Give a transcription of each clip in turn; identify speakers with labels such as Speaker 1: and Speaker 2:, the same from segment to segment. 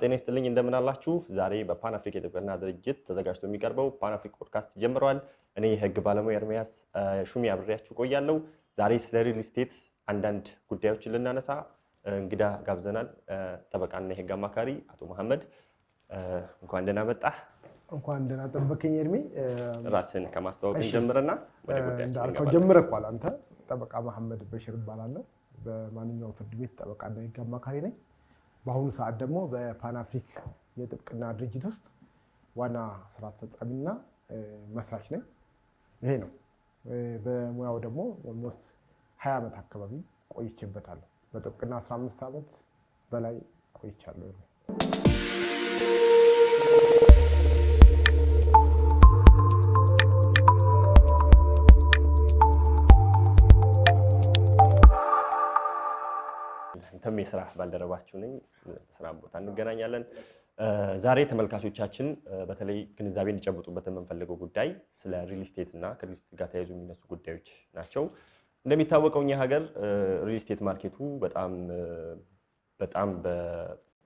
Speaker 1: ጤና ይስጥልኝ እንደምን አላችሁ? ዛሬ በፓን አፍሪካ የጥብቅና ድርጅት ተዘጋጅቶ የሚቀርበው ፓን አፍሪካ ፖድካስት ጀምሯል። እኔ የህግ ባለሙያ ኤርሚያስ ሹሚ አብሬያችሁ ቆያለሁ። ዛሬ ስለ ሪል ስቴት አንዳንድ ጉዳዮችን ልናነሳ እንግዳ ጋብዘናል። ጠበቃና የህግ አማካሪ አቶ መሐመድ እንኳን ደህና መጣህ።
Speaker 2: እንኳን ደህና ጠበቀኝ ኤርሚ።
Speaker 1: ራስን ከማስተዋወቅ እንጀምርና ወደ ጉዳያችን
Speaker 2: እንዳልከው ጀምረኳል። አንተ ጠበቃ መሐመድ በሽር እባላለሁ። በማንኛውም ፍርድ ቤት ጠበቃና የህግ አማካሪ ነኝ። በአሁኑ ሰዓት ደግሞ በፓን አፍሪካ የጥብቅና ድርጅት ውስጥ ዋና ስራ አስፈጻሚና መስራች ነኝ። ይሄ ነው። በሙያው ደግሞ ኦልሞስት 20 ዓመት አካባቢ ቆይቼበታለሁ። በጥብቅና 15 ዓመት በላይ ቆይቻለሁ።
Speaker 1: አንተም የስራ ባልደረባችሁ ነኝ። ስራ ቦታ እንገናኛለን። ዛሬ ተመልካቾቻችን በተለይ ግንዛቤ እንዲጨብጡበት የምንፈልገው ጉዳይ ስለ ሪል ስቴት እና ከሪል ስቴት ጋር ተያይዞ የሚነሱ ጉዳዮች ናቸው። እንደሚታወቀው እኛ ሀገር ሪል ስቴት ማርኬቱ በጣም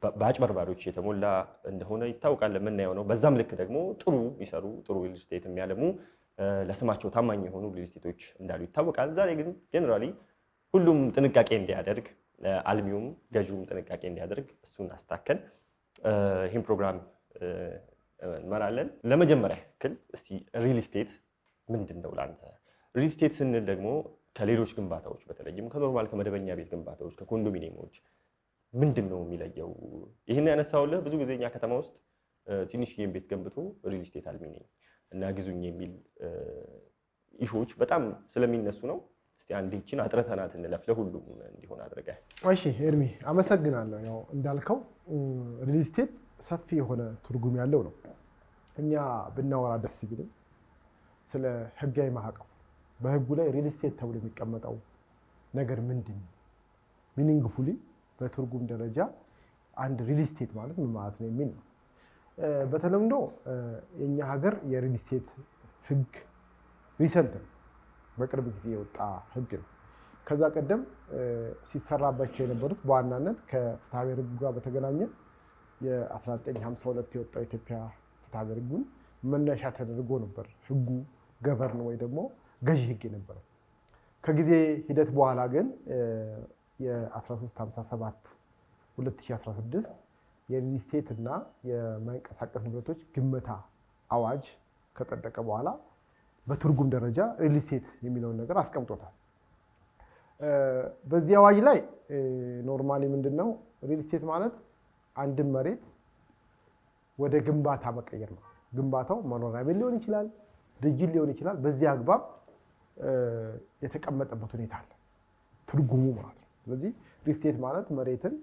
Speaker 1: በአጭበርባሪዎች የተሞላ እንደሆነ ይታወቃል። የምናየው ነው። በዛም ልክ ደግሞ ጥሩ የሚሰሩ ጥሩ ሪል ስቴት የሚያለሙ ለስማቸው ታማኝ የሆኑ ሪል ስቴቶች እንዳሉ ይታወቃል። ዛሬ ግን ጀነራሊ ሁሉም ጥንቃቄ እንዲያደርግ አልሚውም ገዢውም ጥንቃቄ እንዲያደርግ እሱን አስተካከል ይህን ፕሮግራም እንመራለን። ለመጀመሪያ ያክል እስቲ ሪል ስቴት ምንድን ነው ለአንተ? ሪል ስቴት ስንል ደግሞ ከሌሎች ግንባታዎች በተለይም ከኖርማል ከመደበኛ ቤት ግንባታዎች ከኮንዶሚኒየሞች ምንድን ነው የሚለየው? ይህን ያነሳውልህ ብዙ ጊዜ እኛ ከተማ ውስጥ ትንሽዬን ቤት ገንብቶ ሪል ስቴት አልሚ ነኝ እና ግዙኝ የሚል ኢሹዎች በጣም ስለሚነሱ ነው። አንዲችን አጥረተናት እንለፍ ለሁሉም እንዲሆን አድርገህ።
Speaker 2: እሺ ኤርሚ አመሰግናለሁ። ያው እንዳልከው ሪል ስቴት ሰፊ የሆነ ትርጉም ያለው ነው። እኛ ብናወራ ደስ ቢልም ስለ ህጋዊ ማዕቀፍ በህጉ ላይ ሪል ስቴት ተብሎ የሚቀመጠው ነገር ምንድን ነው? ሚኒንግፉሊ በትርጉም ደረጃ አንድ ሪል ስቴት ማለት ምን ማለት ነው የሚል ነው። በተለምዶ የኛ ሀገር የሪል ስቴት ህግ ሪሰንት ነው፣ በቅርብ ጊዜ የወጣ ህግ ነው። ከዛ ቀደም ሲሰራባቸው የነበሩት በዋናነት ከፍትሐ ብሔር ህጉ ጋር በተገናኘ የ1952 የወጣው የኢትዮጵያ ፍትሐ ብሔር ህጉን መነሻ ተደርጎ ነበር ህጉ ገቨርን ወይ ደግሞ ገዢ ህግ የነበረው። ከጊዜ ሂደት በኋላ ግን የ1357 2016 የሪል ስቴት እና የማይንቀሳቀስ ንብረቶች ግመታ አዋጅ ከጸደቀ በኋላ በትርጉም ደረጃ ሪል ስቴት የሚለውን ነገር አስቀምጦታል። በዚህ አዋጅ ላይ ኖርማሊ ምንድነው ሪል ስቴት ማለት አንድን መሬት ወደ ግንባታ መቀየር ነው። ግንባታው መኖሪያ ቤት ሊሆን ይችላል፣ ድርጅት ሊሆን ይችላል። በዚህ አግባብ የተቀመጠበት ሁኔታ አለ ትርጉሙ ማለት ነው። ስለዚህ ሪል ስቴት ማለት መሬትን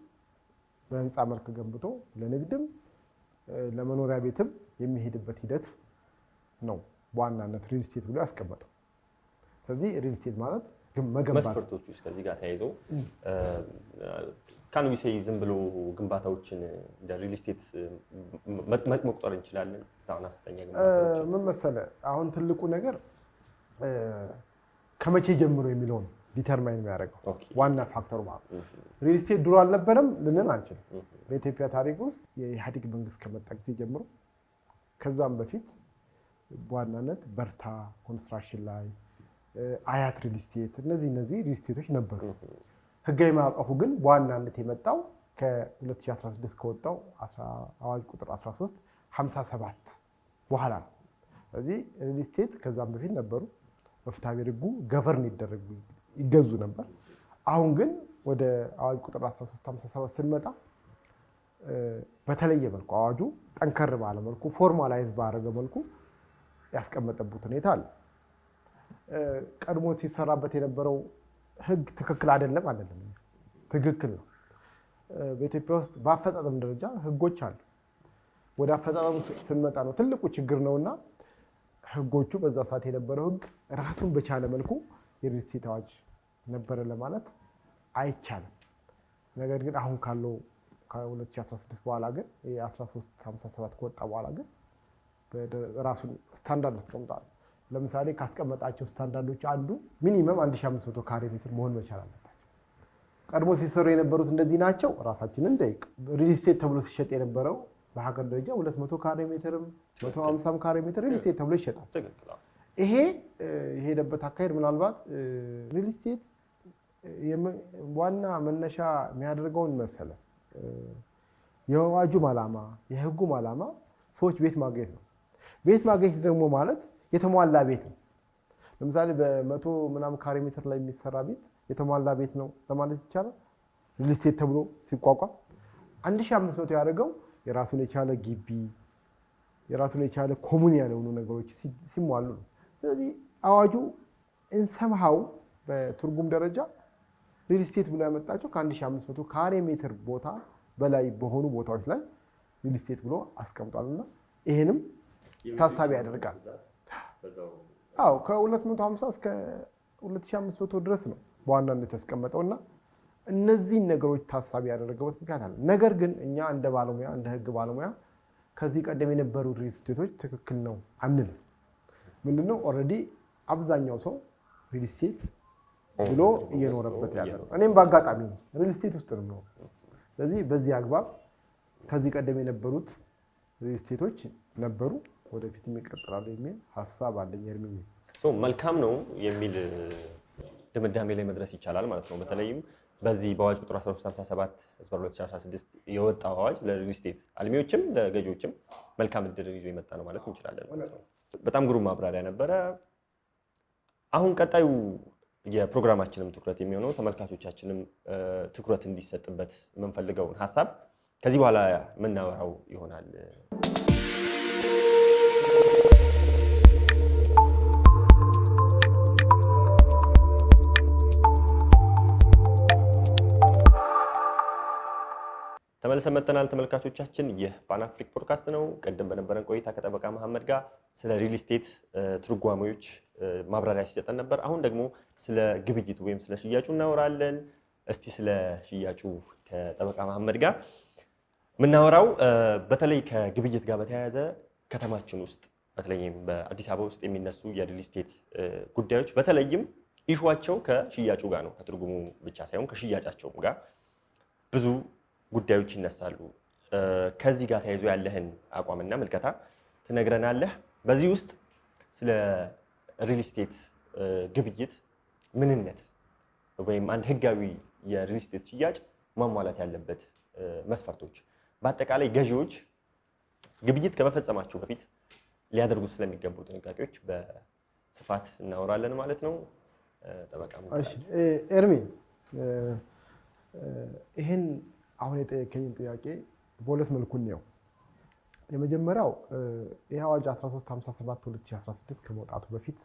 Speaker 2: በህንፃ መልክ ገንብቶ ለንግድም ለመኖሪያ ቤትም የሚሄድበት ሂደት ነው በዋናነት ሪል ስቴት ብሎ ያስቀመጠው። ስለዚህ ሪል ስቴት ማለት መገንባት
Speaker 1: መስፈርቶች ውስጥ ከዚህ ጋር ተያይዘው ካን ዊ ሴይ ዝም ብሎ ግንባታዎችን እንደ ሪል ስቴት መቁጠር እንችላለን? ታውና አስተኛ ግንባታዎች
Speaker 2: ምን መሰለህ አሁን ትልቁ ነገር ከመቼ ጀምሮ የሚለው ነው ዲተርማይን የሚያደርገው ዋና ፋክተሩ ማለት ነው። ሪል ስቴት ድሮ አልነበረም ልንን አንችልም። በኢትዮጵያ ታሪክ ውስጥ የኢህአዴግ መንግስት ከመጣ ጊዜ ጀምሮ ከዛም በፊት በዋናነት በርታ ኮንስትራክሽን ላይ አያት ሪል ስቴት እነዚህ ሪል ስቴቶች ነበሩ። ህጋዊ ማዕቀፉ ግን በዋናነት የመጣው ከ2016 ከወጣው አዋጅ ቁጥር 1357 በኋላ ነው። ስለዚህ ሪል ስቴት ከዛም በፊት ነበሩ። በፍትሐ ብሔር ህጉ ገቨርን ይገዙ ነበር። አሁን ግን ወደ አዋጅ ቁጥር 1357 ስንመጣ በተለየ መልኩ አዋጁ ጠንከር ባለ መልኩ ፎርማላይዝ ባደረገ መልኩ ያስቀመጠበት ሁኔታ አለ። ቀድሞ ሲሰራበት የነበረው ህግ ትክክል አይደለም። ትክክል ነው። በኢትዮጵያ ውስጥ በአፈጻጸም ደረጃ ህጎች አሉ። ወደ አፈጻጸሙ ስንመጣ ነው ትልቁ ችግር ነውና ህጎቹ በዛ ሰዓት የነበረው ህግ ራሱን በቻለ መልኩ የሪል ስቴት አዋጅ ነበረ ለማለት አይቻልም። ነገር ግን አሁን ካለው ከ2016 በኋላ ግን የ1357 ከወጣ በኋላ ግን ራሱን ስታንዳርድ አስቀምጧል። ለምሳሌ ካስቀመጣቸው ስታንዳርዶች አንዱ ሚኒመም 1500 ካሬ ሜትር መሆን መቻል አለበት። ቀድሞ ሲሰሩ የነበሩት እንደዚህ ናቸው። ራሳችንን ጠይቅ። ሪል ስቴት ተብሎ ሲሸጥ የነበረው በሀገር ደረጃ 200 ካሬ ሜትርም 150 ካሬ ሜትር ሪል ስቴት ተብሎ ይሸጣል። ይሄ የሄደበት አካሄድ ምናልባት ሪል ስቴት ዋና መነሻ የሚያደርገውን መሰለ የአዋጁም ዓላማ የህጉም ዓላማ ሰዎች ቤት ማግኘት ነው። ቤት ማግኘት ደግሞ ማለት የተሟላ ቤት ነው። ለምሳሌ በ100 ምናምን ካሬ ሜትር ላይ የሚሰራ ቤት የተሟላ ቤት ነው ለማለት ይቻላል። ሪል ስቴት ተብሎ ሲቋቋም 1500 ያደርገው የራሱን የቻለ ግቢ የራሱን የቻለ ኮሙኒያል የሆኑ ነገሮች ሲሟሉ ነው። ስለዚህ አዋጁ እንሰምሃው በትርጉም ደረጃ ሪል ስቴት ብሎ ያመጣቸው ከ1500 ካሬ ሜትር ቦታ በላይ በሆኑ ቦታዎች ላይ ሪል ስቴት ብሎ አስቀምጧልና ይሄንም ታሳቢ ያደርጋል። አዎ ከ250 እስከ 2500 ድረስ ነው በዋናነት ያስቀመጠውና እነዚህን ነገሮች ታሳቢ ያደረገበት ምክንያት አለ። ነገር ግን እኛ እንደ ባለሙያ እንደ ህግ ባለሙያ ከዚህ ቀደም የነበሩ ሪል ስቴቶች ትክክል ነው አንልም። ምንድነው ኦልሬዲ አብዛኛው ሰው ሪል ስቴት ብሎ እየኖረበት ያለ ነው። እኔም በአጋጣሚ ሪል ስቴት ውስጥ ነው። ስለዚህ በዚህ አግባብ ከዚህ ቀደም የነበሩት ሪል ስቴቶች ነበሩ፣ ወደፊትም ይቀጥላሉ የሚል ሀሳብ አለኝ። እርምዬ
Speaker 1: መልካም ነው የሚል ድምዳሜ ላይ መድረስ ይቻላል ማለት ነው። በተለይም በዚህ በአዋጅ ቁጥር 1357/2016 የወጣው አዋጅ ለሪል ስቴት አልሚዎችም ለገዢዎችም መልካም እድል ይዞ የመጣ ነው ማለት እንችላለን ማለት ነው። በጣም ግሩም ማብራሪያ ነበረ። አሁን ቀጣዩ የፕሮግራማችንም ትኩረት የሚሆነው ተመልካቾቻችንም ትኩረት እንዲሰጥበት የምንፈልገውን ሀሳብ ከዚህ በኋላ የምናወራው ይሆናል። ተመልሰን መጥተናል ተመልካቾቻችን። ይህ ፓን አፍሪክ ፖድካስት ነው። ቀደም በነበረን ቆይታ ከጠበቃ መሐመድ ጋር ስለ ሪል ስቴት ትርጓሜዎች ማብራሪያ ሲሰጠን ነበር። አሁን ደግሞ ስለ ግብይቱ ወይም ስለ ሽያጩ እናወራለን። እስቲ ስለ ሽያጩ ከጠበቃ መሐመድ ጋር የምናወራው በተለይ ከግብይት ጋር በተያያዘ ከተማችን ውስጥ በተለይም በአዲስ አበባ ውስጥ የሚነሱ የሪል ስቴት ጉዳዮች በተለይም ኢሹዋቸው ከሽያጩ ጋር ነው። ከትርጉሙ ብቻ ሳይሆን ከሽያጫቸውም ጋር ብዙ ጉዳዮች ይነሳሉ። ከዚህ ጋር ተያይዞ ያለህን አቋምና ምልከታ ትነግረናለህ። በዚህ ውስጥ ስለ ሪል ስቴት ግብይት ምንነት ወይም አንድ ህጋዊ የሪል ስቴት ሽያጭ ማሟላት ያለበት መስፈርቶች፣ በአጠቃላይ ገዢዎች ግብይት ከመፈጸማቸው በፊት ሊያደርጉት ስለሚገቡ ጥንቃቄዎች በስፋት እናወራለን ማለት ነው። ጠበቃም
Speaker 2: ኤርሚ ይህን አሁን የጠየቀኝን ጥያቄ በሁለት መልኩ ነው። የመጀመሪያው ይህ አዋጅ 1357/2016 ከመውጣቱ በፊት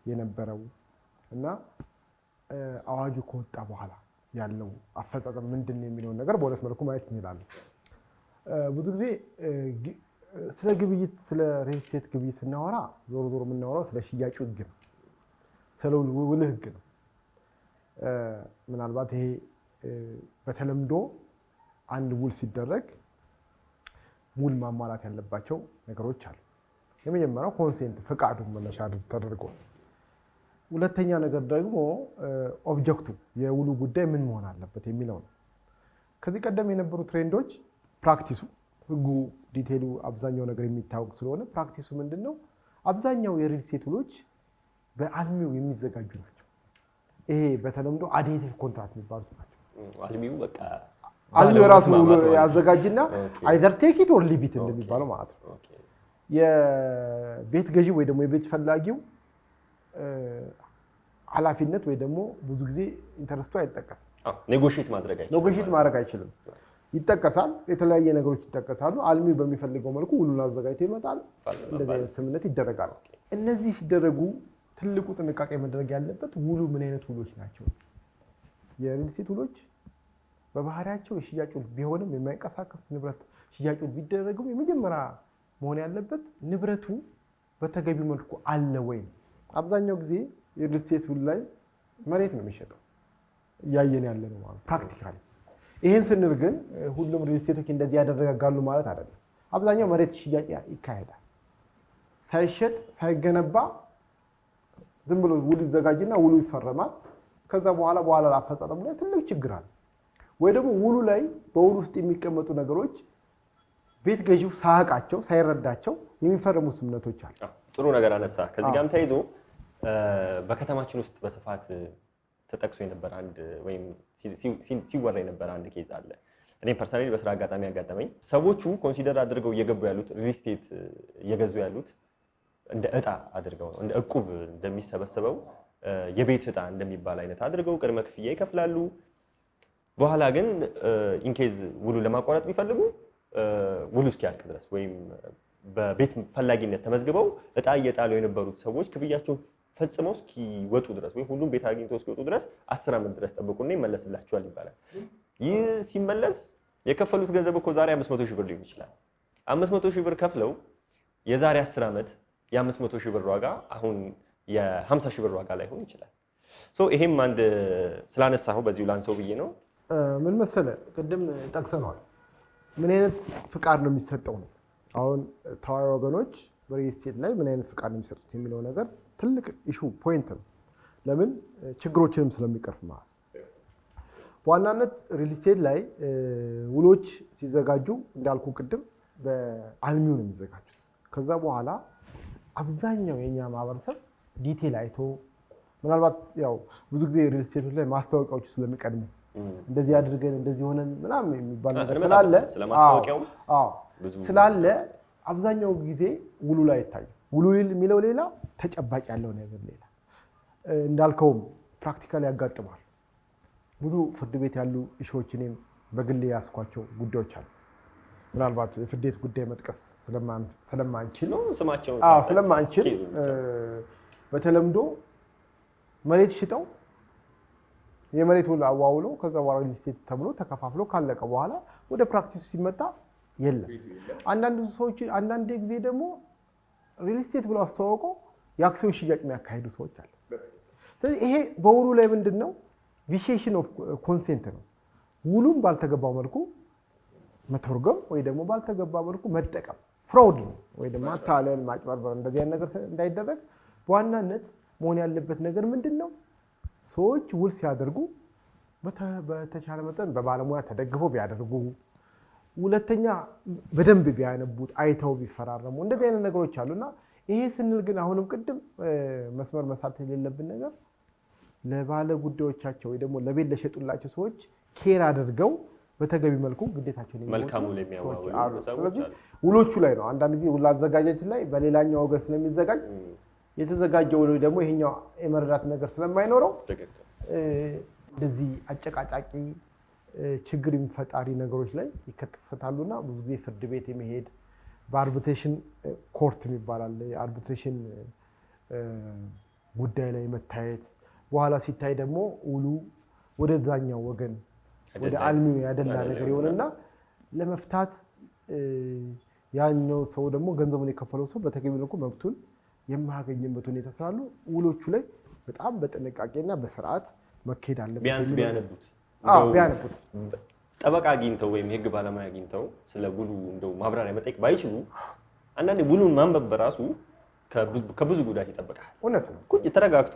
Speaker 2: የነበረው እና አዋጁ ከወጣ በኋላ ያለው አፈጻጸም ምንድን ነው የሚለውን ነገር በሁለት መልኩ ማየት እንችላለን። ብዙ ጊዜ ስለ ግብይት ስለ ሪል ስቴት ግብይት ስናወራ ዞሮ ዞሮ የምናወራው ስለ ሽያጩ ህግ ነው፣ ስለ ውል ህግ ነው። ምናልባት ይሄ በተለምዶ አንድ ውል ሲደረግ ውል ማሟላት ያለባቸው ነገሮች አሉ። የመጀመሪያው ኮንሴንት ፍቃዱን መነሻ ተደርጎ፣ ሁለተኛ ነገር ደግሞ ኦብጀክቱ የውሉ ጉዳይ ምን መሆን አለበት የሚለው ነው። ከዚህ ቀደም የነበሩ ትሬንዶች ፕራክቲሱ ህጉ ዲቴሉ አብዛኛው ነገር የሚታወቅ ስለሆነ ፕራክቲሱ ምንድነው? አብዛኛው የሪል ስቴት ውሎች በአልሚው የሚዘጋጁ ናቸው። ይሄ በተለምዶ አዴቲቭ ኮንትራክት የሚባሉት ናቸው።
Speaker 1: አልሚው በቃ
Speaker 2: አልሚው የራሱ ያዘጋጅና አይዘር ቴክ ኢት ኦር ሊቭ ኢት እንደሚባለው ማለት ነው። የቤት ገዢ ወይ ደግሞ የቤት ፈላጊው ኃላፊነት ወይ ደግሞ ብዙ ጊዜ ኢንተረስቱ አይጠቀስም።
Speaker 1: ኔጎሺየት ማድረግ አይችልም።
Speaker 2: ይጠቀሳል፣ የተለያየ ነገሮች ይጠቀሳሉ። አልሚው በሚፈልገው መልኩ ውሉን አዘጋጅቶ ይመጣል። እንደዚህ አይነት ስምምነት ይደረጋል። እነዚህ ሲደረጉ ትልቁ ጥንቃቄ መደረግ ያለበት ውሉ ምን አይነት ውሎች ናቸው። የሪል ስቴት ውሎች በባህሪያቸው የሽያጭ ውል ቢሆንም የማይንቀሳቀስ ንብረት ሽያጭ ውል ቢደረግም የመጀመሪያ መሆን ያለበት ንብረቱ በተገቢ መልኩ አለ ወይ። አብዛኛው ጊዜ የሪል ስቴት ውል ላይ መሬት ነው የሚሸጠው፣ እያየን ያለ ነው ማለት ፕራክቲካሊ። ይህን ስንል ግን ሁሉም ሪል ስቴቶች እንደዚህ ያደረጋሉ ማለት አይደለም። አብዛኛው መሬት ሽያጭ ይካሄዳል። ሳይሸጥ ሳይገነባ ዝም ብሎ ውል ይዘጋጅና ውሉ ይፈረማል። ከዛ በኋላ አፈጻጸሙ ላይ ትልቅ ችግር አለ። ወይ ደግሞ ውሉ ላይ በውሉ ውስጥ የሚቀመጡ ነገሮች ቤት ገዢው ሳያውቃቸው ሳይረዳቸው የሚፈረሙ ስምምነቶች አሉ።
Speaker 1: ጥሩ ነገር አነሳ። ከዚህ ጋርም ተያይዞ በከተማችን ውስጥ በስፋት ተጠቅሶ የነበረ አንድ ወይም ሲወራ የነበረ አንድ ኬዝ አለ። እኔም ፐርሰናሊ በስራ አጋጣሚ ያጋጠመኝ ሰዎቹ ኮንሲደር አድርገው እየገቡ ያሉት ሪል ስቴት እየገዙ ያሉት እንደ እጣ አድርገው ነው። እንደ እቁብ እንደሚሰበሰበው የቤት እጣ እንደሚባል አይነት አድርገው ቅድመ ክፍያ ይከፍላሉ። በኋላ ግን ኢንኬዝ ውሉ ለማቋረጥ ቢፈልጉ ውሉ እስኪያልቅ ድረስ ወይም በቤት ፈላጊነት ተመዝግበው እጣ እየጣሉ የነበሩት ሰዎች ክፍያቸውን ፈጽመው እስኪወጡ ድረስ ወይም ሁሉም ቤት አግኝተው እስኪወጡ ድረስ 10 ዓመት ድረስ ጠብቁና ይመለስላቸዋል ይባላል። ይህ ሲመለስ የከፈሉት ገንዘብ እኮ ዛሬ 500 ሺህ ብር ሊሆን ይችላል። 500 ሺህ ብር ከፍለው የዛሬ 10 ዓመት የ500 ሺህ ብር ዋጋ አሁን የ50 ሺህ ብር ዋጋ ላይሆን ይችላል። ይሄም አንድ ስላነሳሁ በዚሁ ላንሰው ብዬ ነው።
Speaker 2: ምን መሰለ ቅድም ጠቅሰነዋል። ምን አይነት ፍቃድ ነው የሚሰጠው ነው። አሁን ተዋዋይ ወገኖች በሪል ስቴት ላይ ምን አይነት ፍቃድ ነው የሚሰጡት የሚለው ነገር ትልቅ ኢሹ ፖይንት ነው። ለምን ችግሮችንም ስለሚቀርፍ ማለት ነው። በዋናነት ሪል ስቴት ላይ ውሎች ሲዘጋጁ እንዳልኩ ቅድም በአልሚው ነው የሚዘጋጁት። ከዛ በኋላ አብዛኛው የኛ ማህበረሰብ ዲቴል አይቶ ምናልባት ያው ብዙ ጊዜ ሪል ስቴቶች ላይ ማስታወቂያዎቹ ስለሚቀድሙ እንደዚህ አድርገን እንደዚህ ሆነን ምናምን የሚባል ነገር ስላለ አብዛኛው ጊዜ ውሉ ላይ ይታያል። ውሉ የሚለው ሌላ፣ ተጨባጭ ያለው ነገር ሌላ። እንዳልከውም ፕራክቲካሊ ያጋጥማል። ብዙ ፍርድ ቤት ያሉ ኢሹዎች እኔም በግሌ ያስኳቸው ጉዳዮች አሉ። ምናልባት የፍርድ ቤት ጉዳይ መጥቀስ ስለማንችል በተለምዶ መሬት ሽጠው የመሬት ውል አዋውለው ከዛ በኋላ ሪል ስቴት ተብሎ ተከፋፍሎ ካለቀ በኋላ ወደ ፕራክቲሱ ሲመጣ የለም። አንዳንድ ጊዜ ደግሞ ሪል ስቴት ብለው አስተዋውቀው የአክሲዮን ሽያጭ የሚያካሂዱ ሰዎች አሉ። ስለዚህ ይሄ በውሉ ላይ ምንድነው ቪሼሽን ኦፍ ኮንሴንት ነው። ውሉም ባልተገባው መልኩ መተርጎም ወይ ደግሞ ባልተገባ መልኩ መጠቀም ፍራውድ ነው ወይ ደግሞ ማታለል፣ ማጭበርበር እንደዚህ አይነት ነገር እንዳይደረግ በዋናነት መሆን ያለበት ነገር ምንድነው? ሰዎች ውል ሲያደርጉ በተቻለ መጠን በባለሙያ ተደግፈው ቢያደርጉ፣ ሁለተኛ በደንብ ቢያነቡት፣ አይተው ቢፈራረሙ እንደዚህ አይነት ነገሮች አሉና ይሄ ስንል ግን አሁንም ቅድም መስመር መሳት የሌለብን ነገር ለባለ ጉዳዮቻቸው ወይ ደግሞ ለቤት ለሸጡላቸው ሰዎች ኬር አድርገው በተገቢ መልኩ ግዴታቸውን የሚወጡ። ስለዚህ ውሎቹ ላይ ነው አንዳንድ ጊዜ ውል አዘጋጃችን ላይ በሌላኛው ወገን ስለሚዘጋጅ የተዘጋጀው ውል ደግሞ ይሄኛው የመረዳት ነገር ስለማይኖረው እንደዚህ አጨቃጫቂ ችግር የሚፈጣሪ ነገሮች ላይ ይከሰታሉና ብዙ ጊዜ ፍርድ ቤት የመሄድ በአርቢትሬሽን ኮርት የሚባላል የአርቢትሬሽን ጉዳይ ላይ መታየት በኋላ ሲታይ ደግሞ ውሉ ወደዛኛው ወገን ወደ አልሚው ያደላ ነገር ይሆንና ለመፍታት ያኛው ሰው ደግሞ ገንዘቡን የከፈለው ሰው በተገቢ መልኩ መብቱን የማያገኝበት ሁኔታ ስላሉ ውሎቹ ላይ በጣም በጥንቃቄና በስርዓት መካሄድ አለበት።
Speaker 1: ቢያነቡት ጠበቃ አግኝተው ወይም የህግ ባለሙያ አግኝተው ስለ ውሉ እንደው ማብራሪያ መጠየቅ ባይችሉ አንዳንዴ ውሉን ማንበብ በራሱ ከብዙ ጉዳት ይጠብቃል።
Speaker 2: እውነት ነው።
Speaker 1: ቁጭ ተረጋግቶ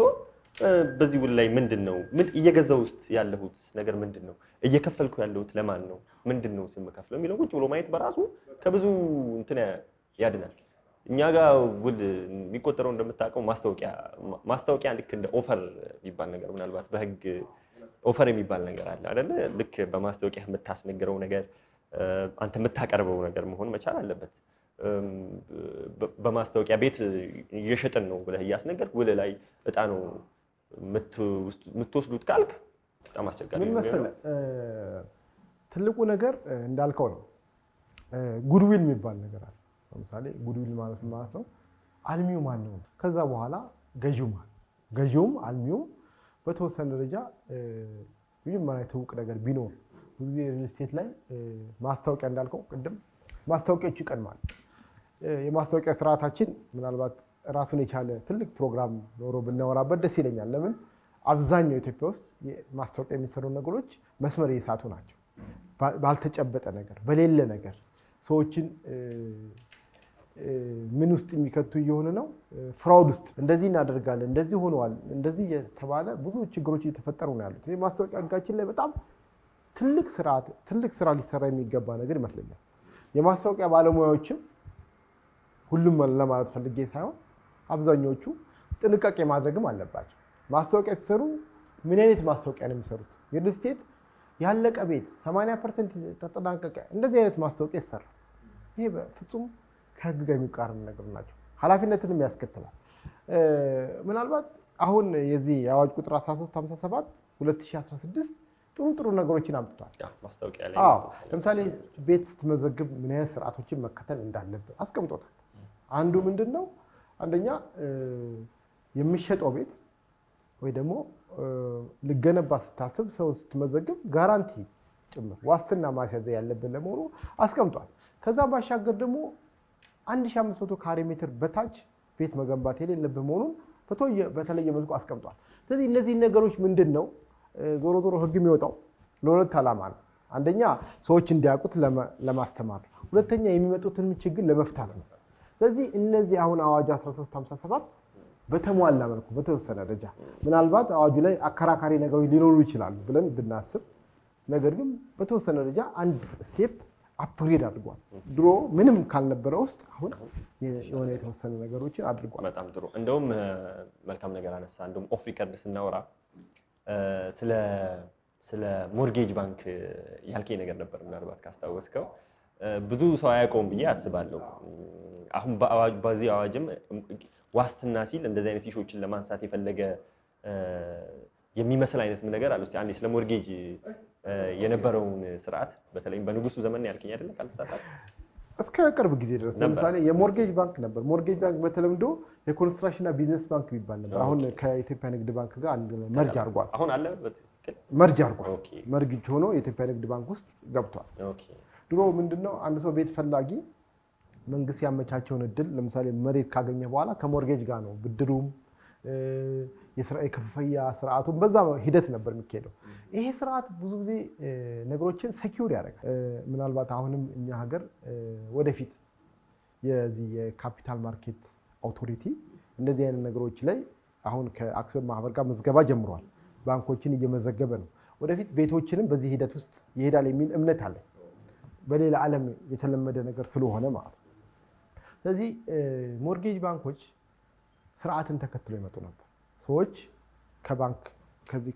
Speaker 1: በዚህ ውል ላይ ምንድነው እየገዛው ውስጥ ያለሁት ነገር ምንድነው፣ እየከፈልኩ ያለሁት ለማን ነው፣ ምንድነው ስም ከፍለው የሚለው ቁጭ ብሎ ማየት በራሱ ከብዙ እንትን ያድናል። እኛ ጋር ውል የሚቆጠረው እንደምታውቀው ማስታወቂያ ልክ እንደ ኦፈር የሚባል ነገር ምናልባት በህግ ኦፈር የሚባል ነገር አለ አይደለ? ልክ በማስታወቂያ የምታስነግረው ነገር አንተ የምታቀርበው ነገር መሆን መቻል አለበት። በማስታወቂያ ቤት እየሸጥን ነው ብለህ እያስነገርክ ውል ላይ እጣ ነው የምትወስዱት ካልክ በጣም አስቸጋሪ ነው። ምን መሰለህ
Speaker 2: ትልቁ ነገር እንዳልከው ነው። ጉድዊል የሚባል ነገር አለ። ለምሳሌ ጉድዊል ማለት ነው አልሚው ማን ነው፣ ከዛ በኋላ ገዢውም አልሚውም በተወሰነ ደረጃ መጀመሪያ ትውቅ ነገር ቢኖር ብዙ ጊዜ ሪል ስቴት ላይ ማስታወቂያ እንዳልከው ቅድም ማስታወቂያዎቹ ይቀድማል። የማስታወቂያ ስርዓታችን ምናልባት ራሱን የቻለ ትልቅ ፕሮግራም ኖሮ ብናወራበት ደስ ይለኛል። ለምን አብዛኛው ኢትዮጵያ ውስጥ ማስታወቂያ የሚሰሩ ነገሮች መስመር እየሳቱ ናቸው። ባልተጨበጠ ነገር በሌለ ነገር ሰዎችን ምን ውስጥ የሚከቱ እየሆነ ነው፣ ፍራውድ ውስጥ እንደዚህ እናደርጋለን፣ እንደዚህ ሆነዋል፣ እንደዚህ የተባለ ብዙ ችግሮች እየተፈጠሩ ነው ያሉት። የማስታወቂያ ህጋችን ላይ በጣም ትልቅ ስራ ሊሰራ የሚገባ ነገር ይመስለኛል። የማስታወቂያ ባለሙያዎችም ሁሉም ለማለት ፈልጌ ሳይሆን አብዛኞቹ ጥንቃቄ ማድረግም አለባቸው። ማስታወቂያ ሲሰሩ ምን አይነት ማስታወቂያ ነው የሚሰሩት? የሪል ስቴት ያለቀ ቤት 80% ተጠናቀቀ፣ እንደዚህ አይነት ማስታወቂያ ይሰራል። ይሄ በፍጹም ከህግ ጋር የሚቃረን ነገር ናቸው። ኃላፊነትንም ያስከትላል። ምናልባት አሁን የዚህ የአዋጅ ቁጥር 1357 2016 ጥሩ ነገሮችን አምጥቷል።
Speaker 1: ማስታወቂያ ላይ
Speaker 2: ለምሳሌ ቤት ስትመዘግብ ምን አይነት ስርዓቶችን መከተል እንዳለብን አስቀምጦታል። አንዱ ምንድነው? አንደኛ የሚሸጠው ቤት ወይ ደግሞ ልገነባ ስታስብ ሰው ስትመዘግብ ጋራንቲ ጭምር ዋስትና ማስያዝ ያለብን ለመሆኑ አስቀምጧል። ከዛ ባሻገር ደግሞ 1500 ካሬ ሜትር በታች ቤት መገንባት የሌለብን መሆኑን በተለየ መልኩ አስቀምጧል። ስለዚህ እነዚህ ነገሮች ምንድነው ዞሮ ህግ የሚወጣው ለሁለት ዓላማ ነው። አንደኛ ሰዎች እንዲያውቁት ለማስተማር፣ ሁለተኛ የሚመጡትን ችግር ለመፍታት ነው። ስለዚህ እነዚህ አሁን አዋጅ 1357 በተሟላ መልኩ በተወሰነ ደረጃ ምናልባት አዋጁ ላይ አከራካሪ ነገሮች ሊኖሩ ይችላሉ ብለን ብናስብ፣ ነገር ግን በተወሰነ ደረጃ አንድ ስቴፕ አፕግሬድ አድርጓል። ድሮ ምንም ካልነበረ ውስጥ አሁን የሆነ የተወሰነ ነገሮችን አድርጓል።
Speaker 1: በጣም ጥሩ። እንደውም መልካም ነገር አነሳ። እንደውም ኦፍ ሪከርድ ስናወራ ስለ ሞርጌጅ ባንክ ያልከኝ ነገር ነበር። ምናልባት ካስታወስከው ብዙ ሰው አያውቀውም ብዬ አስባለሁ። አሁን በዚህ አዋጅም ዋስትና ሲል እንደዚህ አይነት ኢሹዎችን ለማንሳት የፈለገ የሚመስል አይነት ነገር አለ። እስቲ አንዴ ስለ ሞርጌጅ የነበረውን ስርዓት በተለይም በንጉሱ ዘመን ያልከኝ አይደለ? ካልተሳሳትኩ
Speaker 2: እስከ ቅርብ ጊዜ ድረስ ለምሳሌ የሞርጌጅ ባንክ ነበር። ሞርጌጅ ባንክ በተለምዶ የኮንስትራክሽን እና ቢዝነስ ባንክ የሚባል ነበር። አሁን ከኢትዮጵያ ንግድ ባንክ ጋር አንድ መርጅ አድርጓል።
Speaker 1: አሁን አለ
Speaker 2: መርጅ አድርጓል። መርጅ ሆኖ የኢትዮጵያ ንግድ ባንክ ውስጥ ገብቷል። ድሮ ምንድነው አንድ ሰው ቤት ፈላጊ መንግስት ያመቻቸውን እድል ለምሳሌ መሬት ካገኘ በኋላ ከሞርጌጅ ጋር ነው ብድሩም የክፍያ ስርዓቱን በዛ ሂደት ነበር የሚካሄደው። ይሄ ስርዓት ብዙ ጊዜ ነገሮችን ሴኪዩር ያደርጋል። ምናልባት አሁንም እኛ ሀገር ወደፊት የዚህ የካፒታል ማርኬት አውቶሪቲ እንደዚህ አይነት ነገሮች ላይ አሁን ከአክሲዮን ማህበር ጋር ምዝገባ ጀምሯል። ባንኮችን እየመዘገበ ነው። ወደፊት ቤቶችንም በዚህ ሂደት ውስጥ ይሄዳል የሚል እምነት አለ። በሌላ ዓለም የተለመደ ነገር ስለሆነ ማለት ነው። ስለዚህ ሞርጌጅ ባንኮች ስርዓትን ተከትሎ ይመጡ ነበር። ሰዎች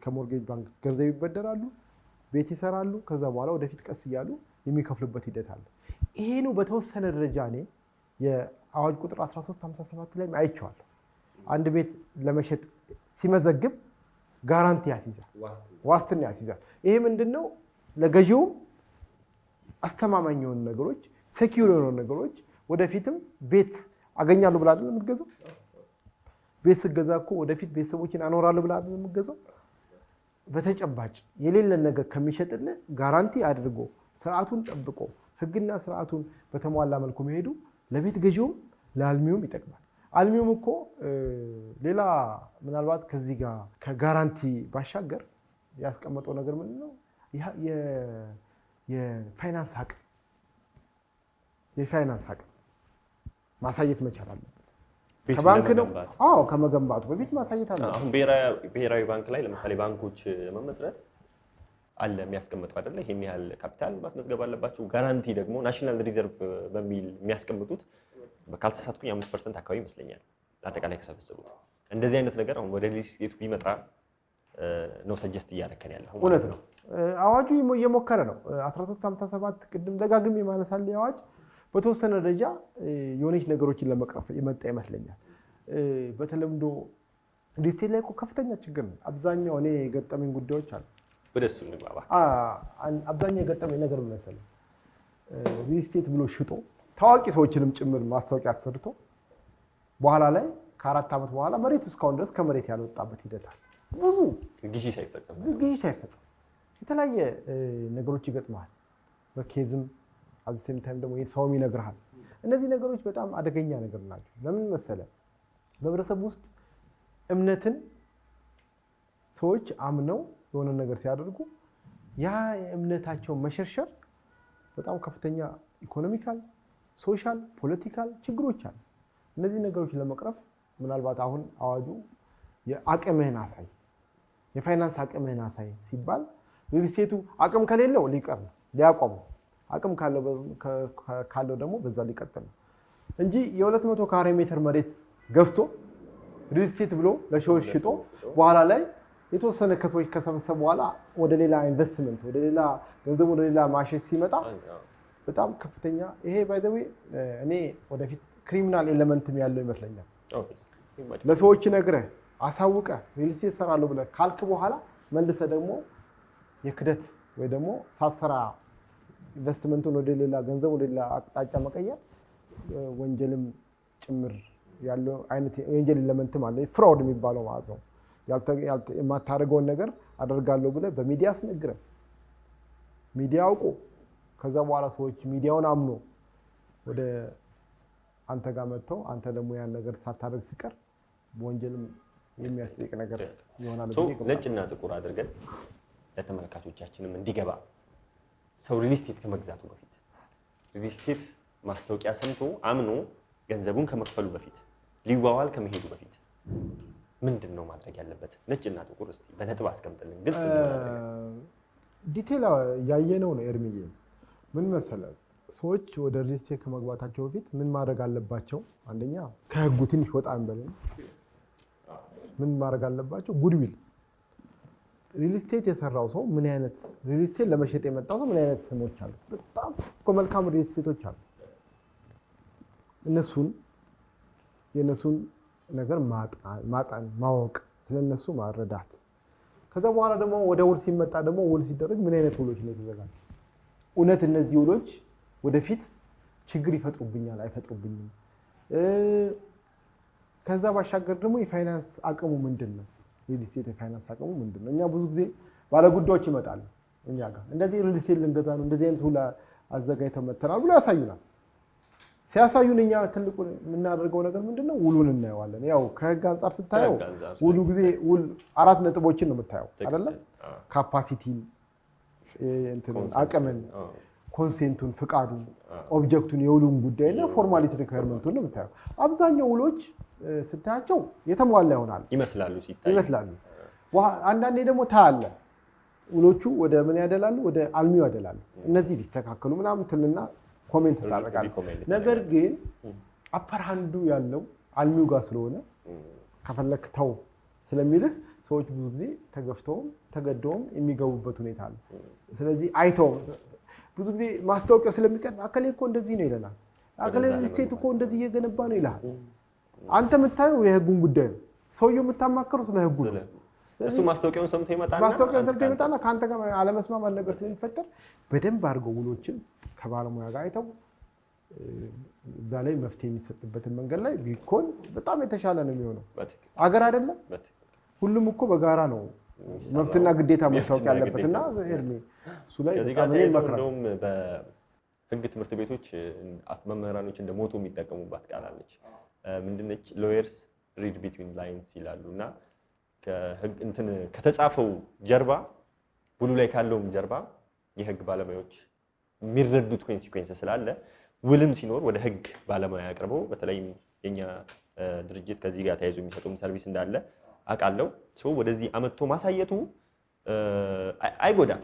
Speaker 2: ከሞርጌጅ ባንክ ገንዘብ ይበደራሉ፣ ቤት ይሰራሉ። ከዛ በኋላ ወደፊት ቀስ እያሉ የሚከፍሉበት ሂደት አለ። ይሄኑ በተወሰነ ደረጃ እኔ የአዋጅ ቁጥር 1357 ላይ አይቼዋለሁ። አንድ ቤት ለመሸጥ ሲመዘግብ ጋራንቲ ያስይዛል፣ ዋስትና ያስይዛል። ይሄ ምንድነው? ለገዢውም አስተማማኝ የሆኑ ነገሮች፣ ሴኪዩር የሆኑ ነገሮች ወደፊትም ቤት አገኛለሁ ብላ አይደል የምትገዛው? ቤት ስትገዛ እኮ ወደፊት ቤተሰቦችን አኖራለሁ ብላ አይደል የምትገዛው? በተጨባጭ የሌለን ነገር ከሚሸጥልህ ጋራንቲ አድርጎ ስርዓቱን ጠብቆ ህግና ስርዓቱን በተሟላ መልኩ መሄዱ ለቤት ገዢውም ለአልሚውም ይጠቅማል። አልሚውም እኮ ሌላ ምናልባት ከዚህ ጋር ከጋራንቲ ባሻገር ያስቀመጠው ነገር ምንድን ነው? የፋይናንስ አቅም ማሳየት መቻል አለበት። ከባንክ ነው ከመገንባቱ በፊት ማሳየት አለበት።
Speaker 1: አሁን ብሔራዊ ባንክ ላይ ለምሳሌ ባንኮች መመስረት አለ የሚያስቀምጠው አይደለ? ይሄን ያህል ካፒታል ማስመዝገብ አለባቸው። ጋራንቲ ደግሞ ናሽናል ሪዘርቭ በሚል የሚያስቀምጡት ካልተሳሳትኩኝ 5% አካባቢ ይመስለኛል አጠቃላይ ከሰበሰቡት። እንደዚህ አይነት ነገር አሁን ወደ ሪል ስቴቱ ቢመጣ ነው ሰጀስት እያደረከን ያለው።
Speaker 2: እውነት ነው። አዋጁ እየሞከረ ነው። 1357 ቅድም ደጋግሜ ማነሳል አዋጅ በተወሰነ ደረጃ የሆነች ነገሮችን ለመቅረፍ የመጣ ይመስለኛል። በተለምዶ ሪል ስቴት ላይ እኮ ከፍተኛ ችግር ነው። አብዛኛው እኔ የገጠመኝ ጉዳዮች አሉ።
Speaker 1: ወደሱ እንግባባ።
Speaker 2: አብዛኛው የገጠመኝ ነገር ምን መሰለህ? ሪል ስቴት ብሎ ሽጦ ታዋቂ ሰዎችንም ጭምር ማስታወቂያ አሰርቶ በኋላ ላይ ከ4 ዓመት በኋላ መሬቱ እስካሁን ድረስ ከመሬት ያልወጣበት ሂደት አለ። ብዙ
Speaker 1: ግዢ ሳይፈጸም
Speaker 2: የተለያየ ነገሮች ይገጥመዋል። በኬዝም አት ሴም ታይም ደግሞ ሰውም ይነግርሃል። እነዚህ ነገሮች በጣም አደገኛ ነገር ናቸው። ለምን መሰለህ? በህብረተሰብ ውስጥ እምነትን ሰዎች አምነው የሆነ ነገር ሲያደርጉ ያ የእምነታቸው መሸርሸር በጣም ከፍተኛ ኢኮኖሚካል፣ ሶሻል፣ ፖለቲካል ችግሮች አሉ። እነዚህ ነገሮች ለመቅረፍ ምናልባት አሁን አዋጁ የአቅምህን አሳይ፣ የፋይናንስ አቅምህን አሳይ ሲባል ሪል ስቴቱ አቅም ከሌለው ሊቀር ነው ሊያቆም፣ አቅም ካለው ደግሞ በዛ ሊቀጥል ነው እንጂ የ200 ካሬ ሜትር መሬት ገዝቶ ሪል ስቴት ብሎ ለሰዎች ሽጦ በኋላ ላይ የተወሰነ ከሰዎች ከሰበሰበ በኋላ ወደ ሌላ ኢንቨስትመንት ወደ ሌላ ገንዘብ ወደ ሌላ ማሸሽ ሲመጣ በጣም ከፍተኛ ይሄ ባይ ዘ ዌይ እኔ ወደፊት ክሪሚናል ኤሌመንትም ያለው ይመስለኛል። ለሰዎች ነግረህ አሳውቀህ ሪል ስቴት እሰራለሁ ብለህ ካልክ በኋላ መልሰህ ደግሞ የክደት ወይ ደግሞ ሳሰራ ኢንቨስትመንቱን ወደ ሌላ ገንዘብ ወደ ሌላ አቅጣጫ መቀየር ወንጀልም ጭምር ያለው አይነት ወንጀል ኤሌመንትም አለ። ፍራውድ የሚባለው ማለት ነው። የማታደርገውን ነገር አደርጋለሁ ብለህ በሚዲያ አስነግረህ ሚዲያ አውቆ ከዛ በኋላ ሰዎች ሚዲያውን አምኖ ወደ አንተ ጋር መጥተው አንተ ደግሞ ያን ነገር ሳታደርግ ሲቀር በወንጀልም የሚያስጠይቅ ነገር ይሆናል።
Speaker 1: ነጭና ጥቁር አድርገን ለተመልካቾቻችንም እንዲገባ ሰው ሪል ስቴት ከመግዛቱ በፊት ሪል ስቴት ማስታወቂያ ሰምቶ አምኖ ገንዘቡን ከመክፈሉ በፊት ሊዋዋል ከመሄዱ በፊት ምንድን ነው ማድረግ ያለበት? ነጭና ጥቁር እስቲ በነጥብ አስቀምጥልን። ግልጽ
Speaker 2: ዲቴል ያየነው ነው ኤርሚዬ። ምን መሰለህ ሰዎች ወደ ሪል ስቴት ከመግባታቸው በፊት ምን ማድረግ አለባቸው? አንደኛ ከህጉ ትንሽ ወጣ እንበልን ምን ማድረግ አለባቸው? ጉድዊል ሪል ስቴት የሰራው ሰው ምን አይነት ሪል ስቴት ለመሸጥ የመጣው ሰው ምን አይነት ስሞች አሉ? በጣም እኮ መልካም ሪል ስቴቶች አሉ። የነሱን ነገር ማጣን ማወቅ ስለነሱ ማረዳት። ከዛ በኋላ ደግሞ ወደ ውል ሲመጣ ደግሞ ውል ሲደረግ ምን አይነት ውሎች ነው የተዘጋጁት? እውነት እነዚህ ውሎች ወደፊት ችግር ይፈጥሩብኛል አይፈጥሩብኝም? ከዛ ባሻገር ደግሞ የፋይናንስ አቅሙ ምንድነው? ሪል ስቴት የፋይናንስ አቅሙ ምንድነው? እኛ ብዙ ጊዜ ባለጉዳዮች ይመጣሉ እኛ ጋር እንደዚህ ሪል ስቴት ልንገዛ ነው እንደዚህ አይነት ውል አዘጋጅተው መተናል ብሎ ያሳዩናል። ሲያሳዩን እኛ ትልቁ የምናደርገው ነገር ምንድነው? ውሉን እናየዋለን። ያው ከህግ አንፃር ስታየው ውሉ ጊዜ ውል 4 ነጥቦችን ነው የምታየው አይደለ? ካፓሲቲን፣ አቅምን፣ ኮንሴንቱን፣ ፍቃዱን፣ ኦብጀክቱን፣ የውሉን ጉዳይና ፎርማሊቲ ሪኳየርመንቱን ነው የምታየው። አብዛኛው ውሎች ስታያቸው የተሟላ ይሆናል ይመስላሉ። አንዳንዴ ደግሞ ታያለ ውሎቹ ወደ ምን ያደላሉ? ወደ አልሚው ያደላሉ። እነዚህ ቢስተካከሉ ምናምን ትልና ኮሜንት ታደርጋለህ። ነገር ግን አፐር ሃንዱ ያለው አልሚው ጋር ስለሆነ ከፈለክ ተው ስለሚልህ ሰዎች ብዙ ጊዜ ተገፍተውም ተገደውም የሚገቡበት ሁኔታ አለ። ስለዚህ አይተው ብዙ ጊዜ ማስታወቂያ ስለሚቀርብ አከሌ እኮ እንደዚህ ነው ይለናል። አከሌ ሪል ስቴት እኮ እንደዚህ እየገነባ ነው ይላል። አንተ የምታየው የህጉን ጉዳይ ነው። ሰውየው የምታማከረው ስለ ህጉ ነው።
Speaker 1: እሱ ማስታወቂያውን ሰምቶ ይመጣና
Speaker 2: ከአንተ ጋር አለመስማማት ነገር ስለሚፈጠር በደንብ አድርገው ውሎችን ከባለሙያ ጋር አይተው እዛ ላይ መፍትሄ የሚሰጥበትን መንገድ ላይ ቢኮን በጣም የተሻለ ነው የሚሆነው። አገር አይደለም ሁሉም እኮ በጋራ ነው መብትና ግዴታ መታወቅ ያለበትና እሱ ላይ በጣም
Speaker 1: እንደውም በህግ ትምህርት ቤቶች መምህራኖች እንደ ሞቶ የሚጠቀሙባት ቃል አለች። ምንድነች? ሎየርስ ሪድ ቢትዊን ላይንስ ይላሉና ከተጻፈው ጀርባ ውሉ ላይ ካለውም ጀርባ የህግ ባለሙያዎች የሚረዱት ኮንሲኩዌንስ ስላለ ውልም ሲኖር ወደ ህግ ባለሙያ ያቀርበው። በተለይም የኛ ድርጅት ከዚህ ጋር ተያይዞ የሚሰጡም ሰርቪስ እንዳለ አውቃለሁ። ሰው ወደዚህ አመጥቶ ማሳየቱ አይጎዳም።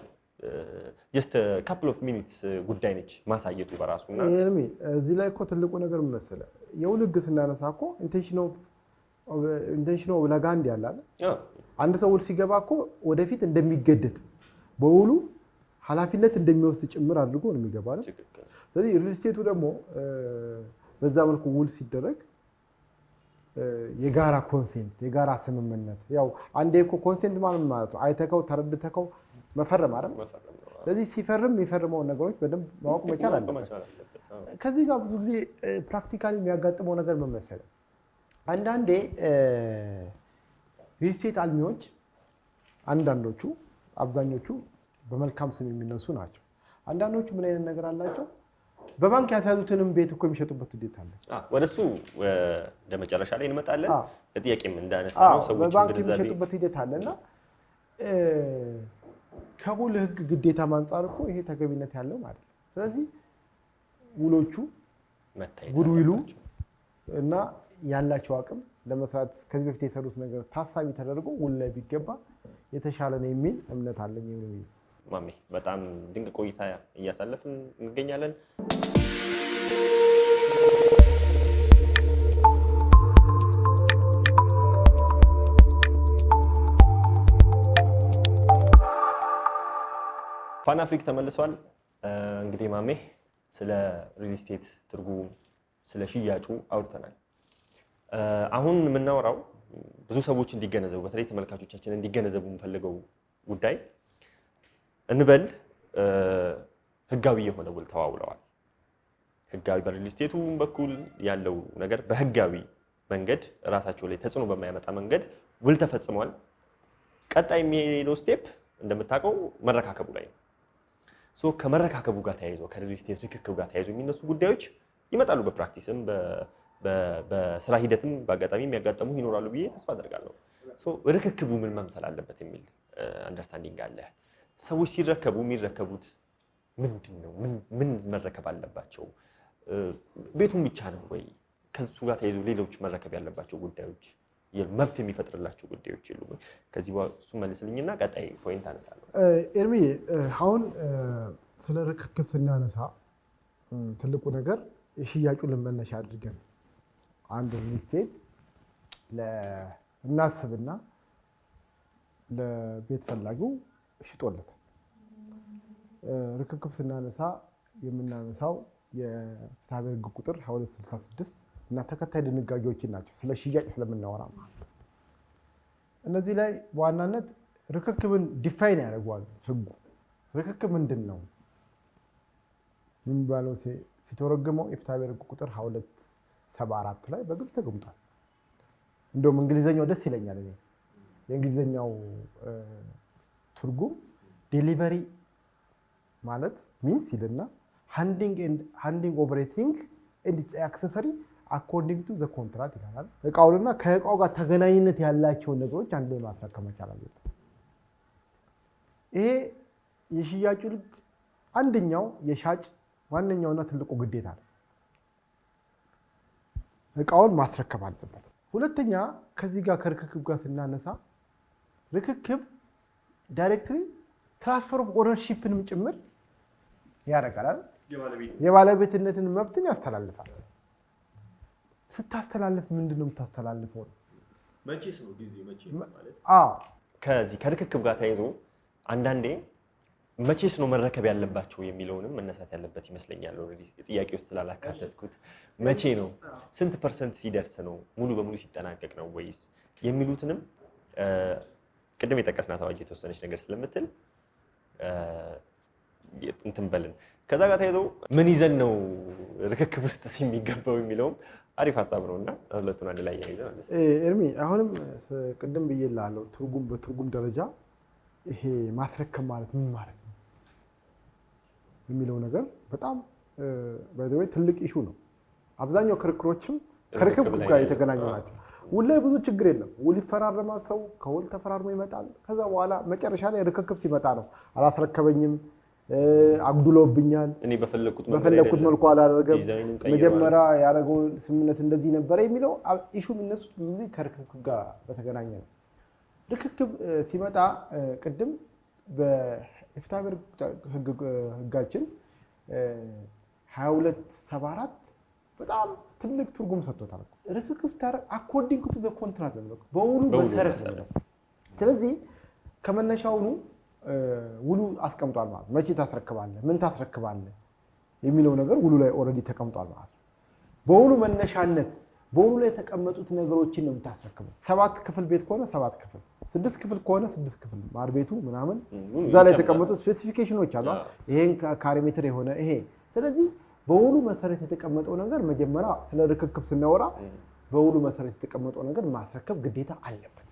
Speaker 1: ጀስት ካፕል ኦፍ ሚኒትስ ጉዳይ ነች ማሳየቱ በራሱና
Speaker 2: እዚህ ላይ እኮ ትልቁ ነገር ምን መሰለህ የውል ህግ ስናነሳ እኮ ኢንቴንሽን ኦፍ ለጋንድ ያላል አንድ ሰው ውል ሲገባ እኮ ወደፊት እንደሚገደድ በውሉ ኃላፊነት እንደሚወስድ ጭምር አድርጎ ነው የሚገባው አይደል? ስለዚህ ሪል ስቴቱ ደግሞ በዛ መልኩ ውል ሲደረግ የጋራ ኮንሴንት የጋራ ስምምነት ያው አንዴ እኮ ኮንሴንት ማለት ነው አይተከው ተረድተከው መፈረም አይደል? ስለዚህ ሲፈርም የሚፈርመውን ነገሮች በደንብ ማወቅ መቻል አለበት። ከዚህ ጋር ብዙ ጊዜ ፕራክቲካሊ የሚያጋጥመው ነገር ምን መሰለህ አንዳንዴ ሪል ስቴት አልሚዎች አንዳንዶቹ አብዛኞቹ በመልካም ስም የሚነሱ ናቸው። አንዳንዶቹ ምን አይነት ነገር አላቸው? በባንክ ያሳዙትንም ቤት እኮ የሚሸጡበት ውዴት አለ።
Speaker 1: ወደሱ ወደ መጨረሻ ላይ እንመጣለን። ለጥያቄም እንዳነሳ ነው ሰዎች
Speaker 2: በባንክ የሚሸጡበት ሂደት አለና ከውል ህግ ግዴታ አንፃር እኮ ይሄ ተገቢነት ያለው ማለት ነው። ስለዚህ ውሎቹ ጉድዊሉ እና ያላቸው አቅም ለመስራት ከዚህ በፊት የሰሩት ነገር ታሳቢ ተደርጎ ውል ላይ ቢገባ የተሻለ ነው የሚል እምነት አለኝ።
Speaker 1: ማሜ በጣም ድንቅ ቆይታ እያሳለፍን እንገኛለን። ፋና አፍሪክ ተመልሷል። እንግዲህ ማሜ ስለ ሪል ስቴት ትርጉም ስለ ሽያጩ አውርተናል። አሁን የምናወራው ብዙ ሰዎች እንዲገነዘቡ በተለይ ተመልካቾቻችን እንዲገነዘቡ የምፈልገው ጉዳይ እንበል ህጋዊ የሆነ ውል ተዋውለዋል። ህጋዊ በሪል ስቴቱ በኩል ያለው ነገር በህጋዊ መንገድ ራሳቸው ላይ ተጽዕኖ በማያመጣ መንገድ ውል ተፈጽሟል። ቀጣይ የሚሄደው ስቴፕ እንደምታውቀው መረካከቡ ላይ ነው። ሶ ከመረካከቡ ጋር ተያይዞ ከሪል ስቴት ርክክብ ጋር ተያይዞ የሚነሱ ጉዳዮች ይመጣሉ። በፕራክቲስም በስራ ሂደትም በአጋጣሚ የሚያጋጥሙ ይኖራሉ ብዬ ተስፋ አደርጋለሁ። ሶ ርክክቡ ምን መምሰል አለበት የሚል አንደርስታንዲንግ አለ። ሰዎች ሲረከቡ የሚረከቡት ምንድን ነው? ምን መረከብ አለባቸው? ቤቱን ብቻ ነው ወይ? ከሱ ጋር ተያይዞ ሌሎች መረከብ ያለባቸው ጉዳዮች መብት የሚፈጥርላቸው ጉዳዮች የሉም? ከዚህ እሱ መልስልኝና ቀጣይ ፖይንት አነሳለሁ።
Speaker 2: ኤርሚ አሁን ስለ ርክክብ ስናነሳ ትልቁ ነገር የሽያጩን መነሻ አድርገን አንድ ሪል ስቴት እናስብና ለቤት ፈላጊው ሽጦለታል። ርክክብ ስናነሳ የምናነሳው የፍትሐብሔር ሕግ ቁጥር 2266 እና ተከታይ ድንጋጌዎችን ናቸው፣ ስለ ሽያጭ ስለምናወራ ማለት ነው። እነዚህ ላይ በዋናነት ርክክብን ዲፋይን ያደርገዋል ሕጉ። ርክክብ ምንድን ነው የሚባለው ሲተረጎመው የፍትሐብሔር ሕግ ቁጥር 2274 ላይ በግልጽ ተቀምጧል። እንደውም እንግሊዘኛው ደስ ይለኛል። እኔ የእንግሊዘኛው ትርጉም ዴሊቨሪ ማለት ሚንስ ይልና ሃንዲንግ ኦቨሬቲንግ ኤንድ ኢትስ አክሰሰሪ አኮርዲንግ ቱ ዘ ኮንትራክት ይላል። እቃውንና ከእቃው ጋር ተገናኝነት ያላቸውን ነገሮች አንድ ላይ ማስረከብ መቻል አለበት። ይሄ የሽያጩ ሕግ አንደኛው የሻጭ ዋነኛውና ትልቁ ግዴታ ነው። እቃውን ማስረከብ አለበት። ሁለተኛ ከዚህ ጋር ከርክክብ ጋር ስናነሳ ርክክብ ዳይሬክትሊ ትራንስፈር ኦፍ ኦነርሺፕንም ጭምር ያደርጋል። የባለቤትነትን መብትን ያስተላልፋል። ስታስተላልፍ ምንድን ነው የምታስተላልፈው?
Speaker 1: መቼስ ነው ጊዜው መቼስ ማለት ከዚህ ከርክክብ ጋር ተያይዞ አንዳንዴ መቼስ ነው መረከብ ያለባቸው የሚለውንም መነሳት ያለበት ይመስለኛል። ኦልሬዲ ጥያቄ ውስጥ ስላላካተትኩት መቼ ነው፣ ስንት ፐርሰንት ሲደርስ ነው፣ ሙሉ በሙሉ ሲጠናቀቅ ነው ወይስ የሚሉትንም ቅድም የጠቀስናት አዋጅ የተወሰነች ነገር ስለምትል እንትን በልን። ከዛ ጋር ተያይዞ ምን ይዘን ነው ርክክብ ውስጥ የሚገባው የሚለውም አሪፍ ሀሳብ ነውና ሁለቱን አንድ ላይ ያይዘን ማለት ነው።
Speaker 2: ኤርሚ አሁንም ቅድም ብዬልሃለሁ፣ በትርጉም ደረጃ ይሄ ማስረከብ ማለት ምን ማለት ነው የሚለው ነገር በጣም በዚህ ትልቅ ኢሹ ነው። አብዛኛው ክርክሮችም ከርክክብ ጋር የተገናኙ ናቸው። ውል ላይ ብዙ ችግር የለም። ውል ይፈራረማል፣ ሰው ከውል ተፈራርሞ ይመጣል። ከዛ በኋላ መጨረሻ ላይ ርክክብ ሲመጣ ነው አላስረከበኝም፣ አጉድሎብኛል፣
Speaker 1: እኔ በፈለኩት
Speaker 2: መልኩ አላደረገም፣ መጀመሪያ ያደረገው ስምምነት እንደዚህ ነበረ የሚለው ኢሹ የሚነሱት ብዙ ጊዜ ከርክክብ ጋር በተገናኘ ነው። ርክክብ ሲመጣ ቅድም በፍትሐብሔር ሕጋችን 2274 በጣም ትልቅ ትርጉም ሰጥቶታል። ርክክብ ስታደርግ አኮርዲንግ ቱ ዘ ኮንትራክት ነው፣ በውሉ መሰረት ነው። ስለዚህ ከመነሻውኑ ውሉ አስቀምጧል ማለት ነው። መቼ ታስረክባለህ፣ ምን ታስረክባለህ የሚለው ነገር ውሉ ላይ ኦልሬዲ ተቀምጧል ማለት ነው። በውሉ መነሻነት በውሉ ላይ የተቀመጡት ነገሮችን ነው የምታስረክበው። 7 ክፍል ቤት ከሆነ 7 ክፍል፣ 6 ክፍል ከሆነ 6 ክፍል ማር ቤቱ ምናምን እዛ ላይ የተቀመጡ ስፔሲፊኬሽኖች አሉ። ይሄን ካሬ ሜትር የሆነ ይሄ። ስለዚህ በውሉ መሰረት የተቀመጠው ነገር መጀመሪያ ስለ ርክክብ ስናወራ በውሉ መሰረት የተቀመጠው ነገር ማስረከብ ግዴታ አለበት።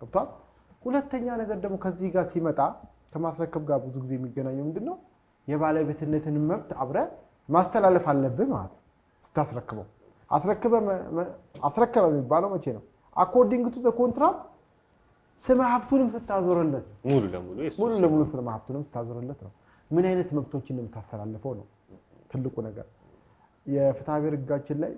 Speaker 2: ገብቷል? ሁለተኛ ነገር ደግሞ ከዚህ ጋር ሲመጣ ከማስረከብ ጋር ብዙ ጊዜ የሚገናኘው ምንድነው? የባለቤትነትን መብት አብረ ማስተላለፍ አለብህ ማለት ነው። ስታስረክበው አስረከበ የሚባለው መቼ ነው? አኮርዲንግ ቱ ዘ ኮንትራክት ስመ ሀብቱንም ስታዞርለት ሙሉ ለሙሉ ስመ ሀብቱንም ስታዞርለት ነው። ምን አይነት መብቶችን ነው የምታስተላልፈው ነው ትልቁ ነገር። የፍትሐብሔር ሕጋችን ላይ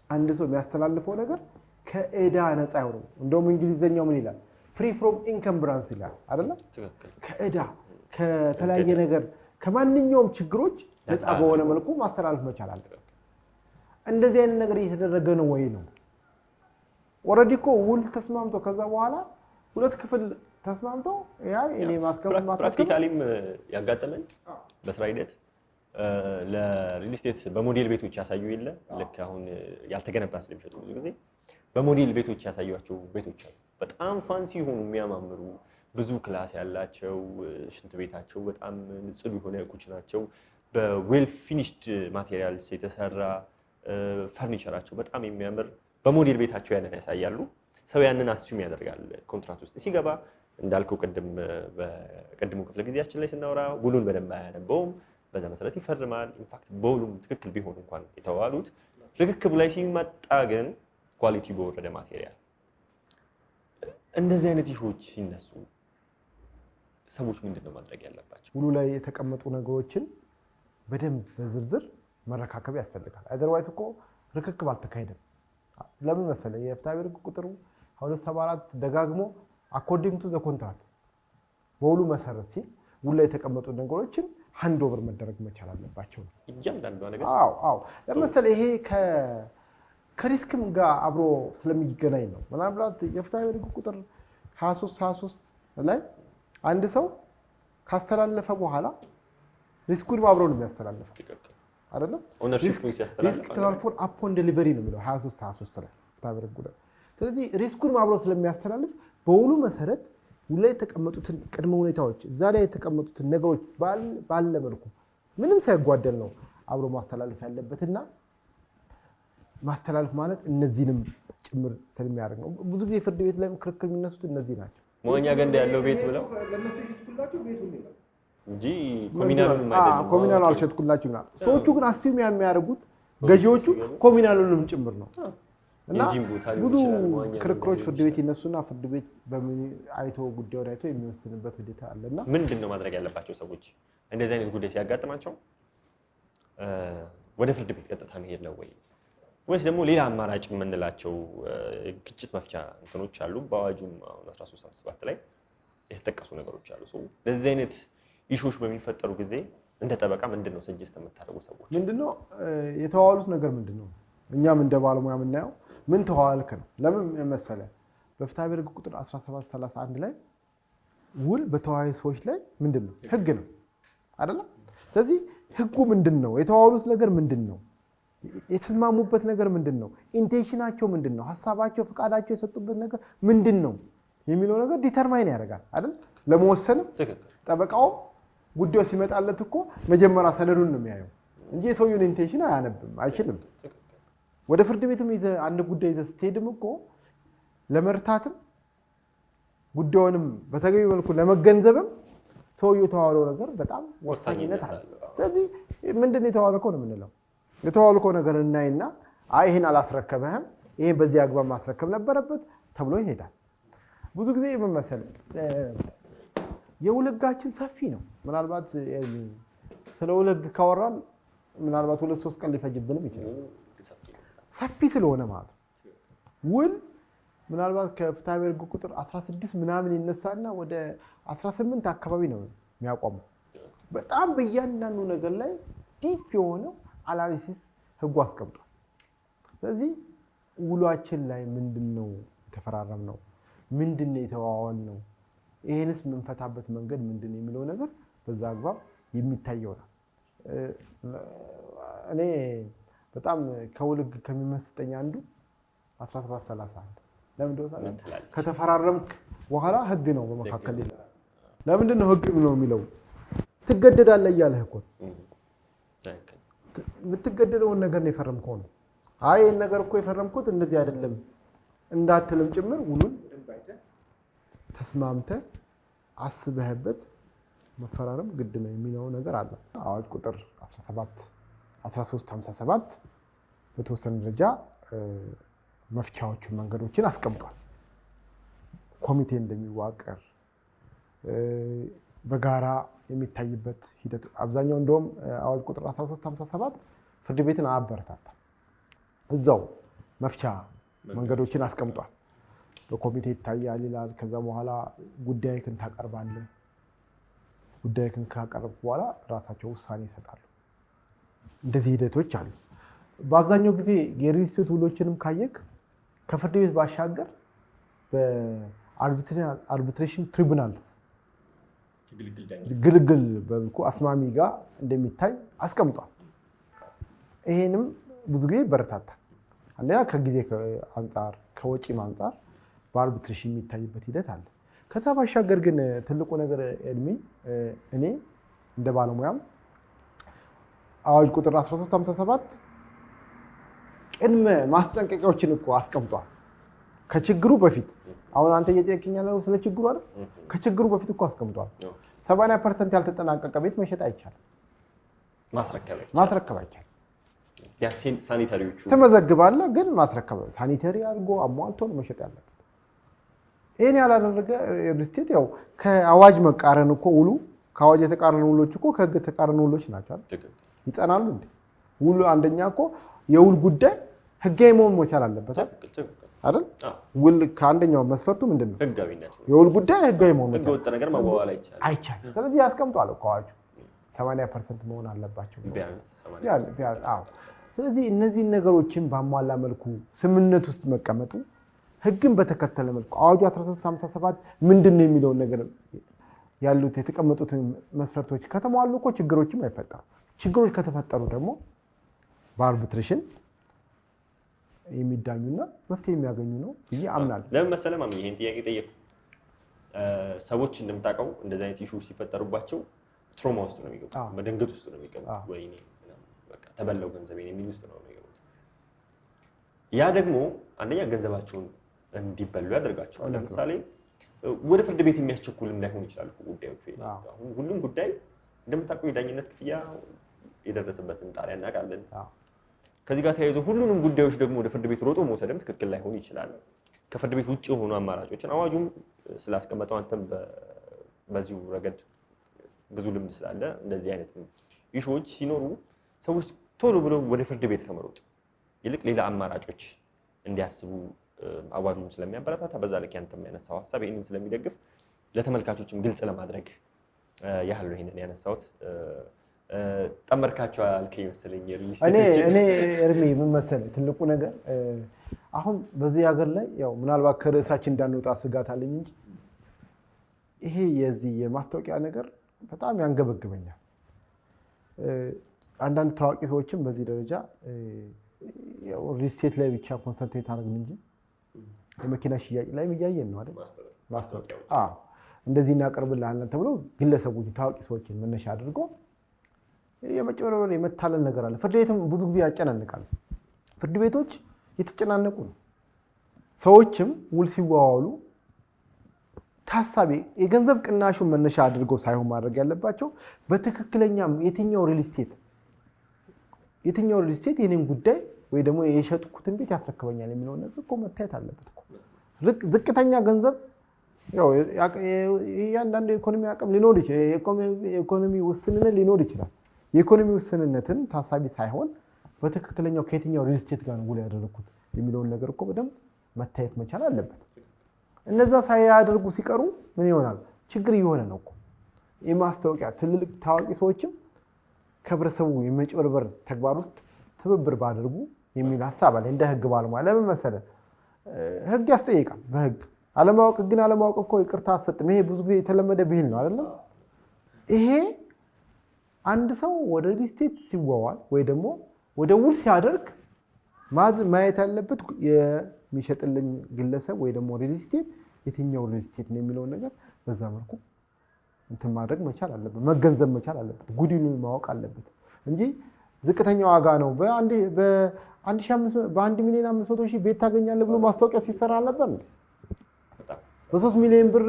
Speaker 2: አንድ ሰው የሚያስተላልፈው ነገር ከዕዳ ነፃ ይሆናል። እንደውም እንግሊዘኛው ምን ይላል? ፍሪ ፍሮም ኢንከምብራንስ ይላል አይደለ?
Speaker 1: ትክክል።
Speaker 2: ከእዳ ከተለያየ ነገር ከማንኛውም ችግሮች ነፃ በሆነ መልኩ ማስተላለፍ መቻል አለበት። እንደዚህ አይነት ነገር እየተደረገ ነው ወይ ነው? ኦልሬዲ እኮ ውል ተስማምቶ ከዛ በኋላ ሁለት ክፍል ተስማምቶ ያ እኔ ማስከም
Speaker 1: ፕራክቲካሊም ያጋጠመን በስራ ሂደት ለሪል ስቴት በሞዴል ቤቶች ያሳዩ የለ ልክ አሁን ያልተገነባ ስለሚሸጡ ብዙ ጊዜ በሞዴል ቤቶች ያሳዩአቸው ቤቶች አሉ። በጣም ፋንሲ ሆኑ የሚያማምሩ ብዙ ክላስ ያላቸው ሽንት ቤታቸው በጣም ንጹህ የሆነ ኩችናቸው በዌል ፊኒሽድ ማቴሪያልስ የተሰራ ፈርኒቸራቸው በጣም የሚያምር በሞዴል ቤታቸው ያንን ያሳያሉ። ሰው ያንን አስዩም ያደርጋል። ኮንትራክት ውስጥ ሲገባ እንዳልከው በቀድሞ ክፍለ ጊዜያችን ላይ ስናወራ ውሉን በደንብ አያነበውም። በዛ መሰረት ይፈርማል። ኢንፋክት በውሉም ትክክል ቢሆን እንኳን የተዋሉት ርክክቡ ላይ ሲመጣ ግን ኳሊቲ በወረደ ማቴሪያል እንደዚህ አይነት ኢሹዎች ሲነሱ ሰዎች ምንድነው ማድረግ ያለባቸው?
Speaker 2: ውሉ ላይ የተቀመጡ ነገሮችን በደንብ በዝርዝር መረካከብ ያስፈልጋል። አዘርዋይስ እኮ ርክክብ አልተካሄደም። ለምን መሰለህ? የፍትሐብሔር ሕግ ቁጥሩ 274 ደጋግሞ አኮርዲንግ ቱ ዘ ኮንትራክት በውሉ መሰረት ሲል ውሉ ላይ የተቀመጡ ነገሮችን ሃንድ ኦቨር መደረግ መቻል አለባቸው ነው
Speaker 1: እያንዳንዱ ነገር።
Speaker 2: አዎ ለምሳሌ ይሄ ከሪስክም ጋር አብሮ ስለሚገናኝ ነው። ምናልባት የፍትሐብሔር ሕግ ቁጥር 23 ላይ አንድ ሰው ካስተላለፈ በኋላ ሪስኩን አብሮ ነው የሚያስተላልፈው አይደለም? ሪስክ ትራንስፈር አፖን ዴሊቨሪ ነው የሚለው 23 ላይ ፍትሐብሔር ሕግ ቁጥር። ስለዚህ ሪስኩን አብሮ ስለሚያስተላልፍ በውሉ መሰረት ውሉ ላይ የተቀመጡትን ቅድመ ሁኔታዎች እዛ ላይ የተቀመጡትን ነገሮች ባለ መልኩ ምንም ሳይጓደል ነው አብሮ ማስተላለፍ ያለበትና ማስተላለፍ ማለት እነዚህንም ጭምር ስለሚያደርግ ነው። ብዙ ጊዜ ፍርድ ቤት ላይ ክርክር የሚነሱት እነዚህ ናቸው።
Speaker 1: መዋኛ ገንዳ ያለው ቤት ብለው
Speaker 2: ለነሱ ይሽጥኩላችሁ ቤቱን ይላል
Speaker 1: እንጂ ኮሚናሉን
Speaker 2: አልሸጥኩላችሁ ይላል። ሰዎቹ ግን አስዩም የሚያደርጉት ገዢዎቹ ኮሚናሉንም ጭምር ነው። እና ብዙ ክርክሮች ፍርድ ቤት ይነሱና ፍርድ ቤት በምን አይቶ ጉዳዩን አይቶ የሚወስንበት ሁኔታ አለና
Speaker 1: ምንድነው ማድረግ ያለባቸው ሰዎች እንደዚህ አይነት ጉዳይ ሲያጋጥማቸው ወደ ፍርድ ቤት ቀጥታ መሄድ ነው ወይስ ደግሞ ሌላ አማራጭ የምንላቸው ግጭት መፍቻ እንትኖች አሉ? በአዋጁም 1357 ላይ የተጠቀሱ ነገሮች አሉ። ለዚህ አይነት ኢሹዎች በሚፈጠሩ ጊዜ እንደ ጠበቃ ምንድነው ሰጀስት የምታደርጉ ሰዎች?
Speaker 2: ምንድነው የተዋሉት ነገር ምንድነው? እኛም እንደ ባለሙያ የምናየው ምን ተዋልክ ነው። ለምን መሰለህ? በፍትሐብሔር ሕግ ቁጥር 1731 ላይ ውል በተዋዋይ ሰዎች ላይ ምንድነው? ህግ ነው አይደለ? ስለዚህ ህጉ ምንድነው? የተዋሉት ነገር ምንድነው? የተስማሙበት ነገር ምንድነው? ኢንቴንሽናቸው ምንድነው? ሐሳባቸው፣ ፍቃዳቸው የሰጡበት ነገር ምንድነው የሚለው ነገር ዲተርማይን ያደርጋል አይደል? ለመወሰንም ጠበቃውም ጉዳዩ ሲመጣለት እኮ መጀመሪያ ሰነዱን ነው የሚያየው እንጂ የሰውየውን ኢንቴንሽን አያነብም፣ አይችልም። ወደ ፍርድ ቤትም አንድ ጉዳይ ይዘህ ስትሄድም እኮ ለመርታትም ጉዳዩንም በተገቢ መልኩ ለመገንዘብም ሰውየው የተዋለው ነገር በጣም ወሳኝነት አለ። ስለዚህ ምንድነው የተዋልከው ነው የምንለው። የተዋልከው ነገር እናይና አይ ይሄን አላስረከበህም፣ ይሄን በዚህ አግባብ ማስረከብ ነበረበት ተብሎ ይሄዳል። ብዙ ጊዜ ምን መሰለህ የውል ሕጋችን ሰፊ ነው። ምናልባት ስለ ውል ሕግ ካወራን ምናልባት 2-3 ቀን ሊፈጅብንም ይችላል። ሰፊ ስለሆነ ማለት ነው። ውል ምናልባት ከፍትሐብሔር ሕግ ቁጥር 16 ምናምን ይነሳና ወደ 18 አካባቢ ነው የሚያቆመው። በጣም በእያንዳንዱ ነገር ላይ ዲፕ የሆነ አናሊሲስ ሕጉ አስቀምጧል። ስለዚህ ውሏችን ላይ ምንድነው የተፈራረምነው፣ ምንድነው የተዋዋልነው፣ ይሄንስ የምንፈታበት መንገድ ምንድነው የሚለው ነገር በዛ አግባብ የሚታየው ነው። እኔ በጣም ከውል ሕግ ከሚመስጠኝ አንዱ 1731 ለምን እንደሆነ ከተፈራረምክ በኋላ ሕግ ነው በመካከል ይላል። ለምንድን ነው ሕግ ነው የሚለው? ትገደዳለህ እያለህ እኮ የምትገደደውን ነገር ነው የፈረምከው ነው። አይ ይሄን ነገር እኮ የፈረምኩት እንደዚህ አይደለም እንዳትልም ጭምር ውሉን ተስማምተህ አስበህበት መፈራረም ግድ ነው የሚለው ነገር አለ። አዋጅ ቁጥር 1357 በተወሰነ ደረጃ መፍቻዎቹን መንገዶችን አስቀምጧል። ኮሚቴ እንደሚዋቀር በጋራ የሚታይበት ሂደት አብዛኛው እንደውም አዋጅ ቁጥር 1357 ፍርድ ቤትን አያበረታታም። እዛው መፍቻ መንገዶችን አስቀምጧል። በኮሚቴ ይታያል ይላል። ከዛ በኋላ ጉዳይህን ታቀርባለህ። ጉዳይህን ካቀረብክ በኋላ ራሳቸው ውሳኔ ይሰጣሉ። እንደዚህ ሂደቶች አሉ። በአብዛኛው ጊዜ የሪል ስቴት ውሎችንም ካየክ ከፍርድ ቤት ባሻገር በአርቢትሬሽን ትሪቡናልስ ግልግል በልኩ አስማሚ ጋር እንደሚታይ አስቀምጧል። ይሄንም ብዙ ጊዜ ይበረታታል። አንደኛ ከጊዜ አንጻር ከወጪም አንጻር በአርቢትሬሽን የሚታይበት ሂደት አለ። ከዛ ባሻገር ግን ትልቁ ነገር እድሜ እኔ እንደ ባለሙያም አዋጅ ቁጥር 1357 ቅድመ ማስጠንቀቂያዎችን እኮ አስቀምጧል። ከችግሩ በፊት አሁን አንተ እየጠየቅኝ ያለው ስለ ችግሩ አይደል? ከችግሩ በፊት እኮ አስቀምጧል። 80% ያልተጠናቀቀ ቤት መሸጥ አይቻልም፣ ማስረከብ አይቻልም።
Speaker 1: ሳኒታሪዎቹ
Speaker 2: ትመዘግባለህ፣ ግን ማስረከብ ሳኒታሪ አድርጎ አሟልቶ ነው መሸጥ ያለበት። ይህን ያላደረገ ሪል ስቴት ያው ከአዋጅ መቃረን እኮ ውሉ ከአዋጅ የተቃረኑ ውሎች እኮ ከህግ የተቃረኑ ውሎች ናቸው አይደል? ይጸናሉ እንዴ? ውሉ አንደኛ እኮ የውል ጉዳይ ህጋዊ መሆን መቻል አለበት አይደል? ውል ከአንደኛው መስፈርቱ ምንድነው?
Speaker 1: ህጋዊነት።
Speaker 2: የውል ጉዳይ ህጋዊ መሆን
Speaker 1: ህገ ወጥ ነገር ማዋዋል
Speaker 2: አይቻልም። ስለዚህ ያስቀምጧል እኮ አዋጁ 80% መሆን አለባቸው ቢያንስ። ስለዚህ እነዚህ ነገሮችን ባሟላ መልኩ ስምምነት ውስጥ መቀመጡ ህግን በተከተለ መልኩ አዋጁ 1357 ምንድነው የሚለውን ነገር ያሉት የተቀመጡትን መስፈርቶች ከተሟሉ እኮ ችግሮችም አይፈጠሩም። ችግሮች ከተፈጠሩ ደግሞ በአርቢትሬሽን የሚዳኙና መፍትሄ የሚያገኙ ነው ብዬ አምናለሁ።
Speaker 1: ለምን መሰለህ ማሚ ይሄን ጥያቄ ጠየቁ። ሰዎች እንደምታውቀው እንደዚህ አይነት ኢሹ ሲፈጠሩባቸው ትሮማ ውስጥ ነው የሚገቡት፣ መደንገጥ ውስጥ ነው የሚገቡት። ወይኔ በቃ ተበላው ገንዘቤን የሚል ውስጥ ነው የሚገቡት። ያ ደግሞ አንደኛ ገንዘባቸውን እንዲበሉ ያደርጋቸዋል። ለምሳሌ ወደ ፍርድ ቤት የሚያስቸኩልም ላይሆን ይችላል ጉዳዮቹ። አሁን ሁሉም ጉዳይ እንደምታውቀው የዳኝነት ክፍያ የደረሰበትን ጣሪያ እናውቃለን። ከዚህ ጋር ተያይዞ ሁሉንም ጉዳዮች ደግሞ ወደ ፍርድ ቤት ሮጦ መውሰድም ትክክል ላይሆን ይችላል። ከፍርድ ቤት ውጭ የሆኑ አማራጮችን አዋጁም ስላስቀመጠው አንተም በዚሁ ረገድ ብዙ ልምድ ስላለ እንደዚህ አይነት ኢሹዎች ሲኖሩ ሰዎች ቶሎ ብለው ወደ ፍርድ ቤት ከመሮጥ ይልቅ ሌላ አማራጮች እንዲያስቡ አዋጁም ስለሚያበረታታ በዛ ልክ ያንተም ያነሳው ሐሳብ ይሄንን ስለሚደግፍ ለተመልካቾችም ግልጽ ለማድረግ ያህል ነው ይሄንን ያነሳሁት። ጠመርካቸው አልከኝ መሰለኝ።
Speaker 2: እኔ እርሜ ምን መሰለህ ትልቁ ነገር አሁን በዚህ ሀገር ላይ ያው ምናልባት ከርዕሳችን እንዳንወጣ ስጋት አለኝ እንጂ ይሄ የዚህ የማስታወቂያ ነገር በጣም ያንገበግበኛል። አንዳንድ ታዋቂ ሰዎችም በዚህ ደረጃ ያው ሪል ስቴት ላይ ብቻ ኮንሰንትሬት አደረግን እንጂ የመኪና ሽያጭ ላይ እያየን ነው አይደል? ማስታወቂያ እንደዚህ እናቀርብልሃለን ተብሎ ግለሰቦች ታዋቂ ሰዎችን መነሻ አድርጎ የመጨረሻው የመታለል ነገር አለ። ፍርድ ቤትም ብዙ ጊዜ ያጨናንቃል። ፍርድ ቤቶች የተጨናነቁ ነው። ሰዎችም ውል ሲዋዋሉ ታሳቢ የገንዘብ ቅናሹን መነሻ አድርገው ሳይሆን ማድረግ ያለባቸው በትክክለኛ የትኛው ሪል ስቴት የኔን ጉዳይ ወይ ደግሞ የሸጥኩትን ቤት ያስረክበኛል የሚለው ነገር እኮ መታየት አለበት እኮ። ዝቅተኛ ገንዘብ ያው እያንዳንዱ የኢኮኖሚ አቅም ሊኖር ይችላል፣ የኢኮኖሚ ውስንነት ሊኖር ይችላል። የኢኮኖሚ ውስንነትን ታሳቢ ሳይሆን በትክክለኛው ከየትኛው ሪል ስቴት ጋር ውል ያደረኩት የሚለውን ነገር እኮ በደንብ መታየት መቻል አለበት። እነዛ ሳያደርጉ ሲቀሩ ምን ይሆናል? ችግር እየሆነ ነው እኮ። የማስታወቂያ ትልልቅ ታዋቂ ሰዎችም ከህብረተሰቡ የመጭበርበር ተግባር ውስጥ ትብብር ባደርጉ የሚል ሀሳብ አለ እንደ ህግ ባለሙያ። ለምን መሰለህ? ህግ ያስጠይቃል። በህግ አለማወቅ ግን አለማወቅ እኮ ይቅርታ አትሰጥም። ይሄ ብዙ ጊዜ የተለመደ ብሂል ነው አይደለም? ይሄ አንድ ሰው ወደ ሪል ስቴት ሲዋዋል ወይ ደግሞ ወደ ውል ሲያደርግ ማየት ያለበት የሚሸጥልኝ ግለሰብ ወይ ደግሞ ሪል ስቴት የትኛው ሪል ስቴት ነው የሚለውን ነገር በዛ መልኩ እንትን ማድረግ መቻል አለበት፣ መገንዘብ መቻል አለበት፣ ጉዲኑን ማወቅ አለበት እንጂ ዝቅተኛ ዋጋ ነው በ1 ሚሊዮን 500 ሺህ ቤት ታገኛለህ ብሎ ማስታወቂያ ሲሰራ አልነበር እንዴ? በ3 ሚሊዮን ብር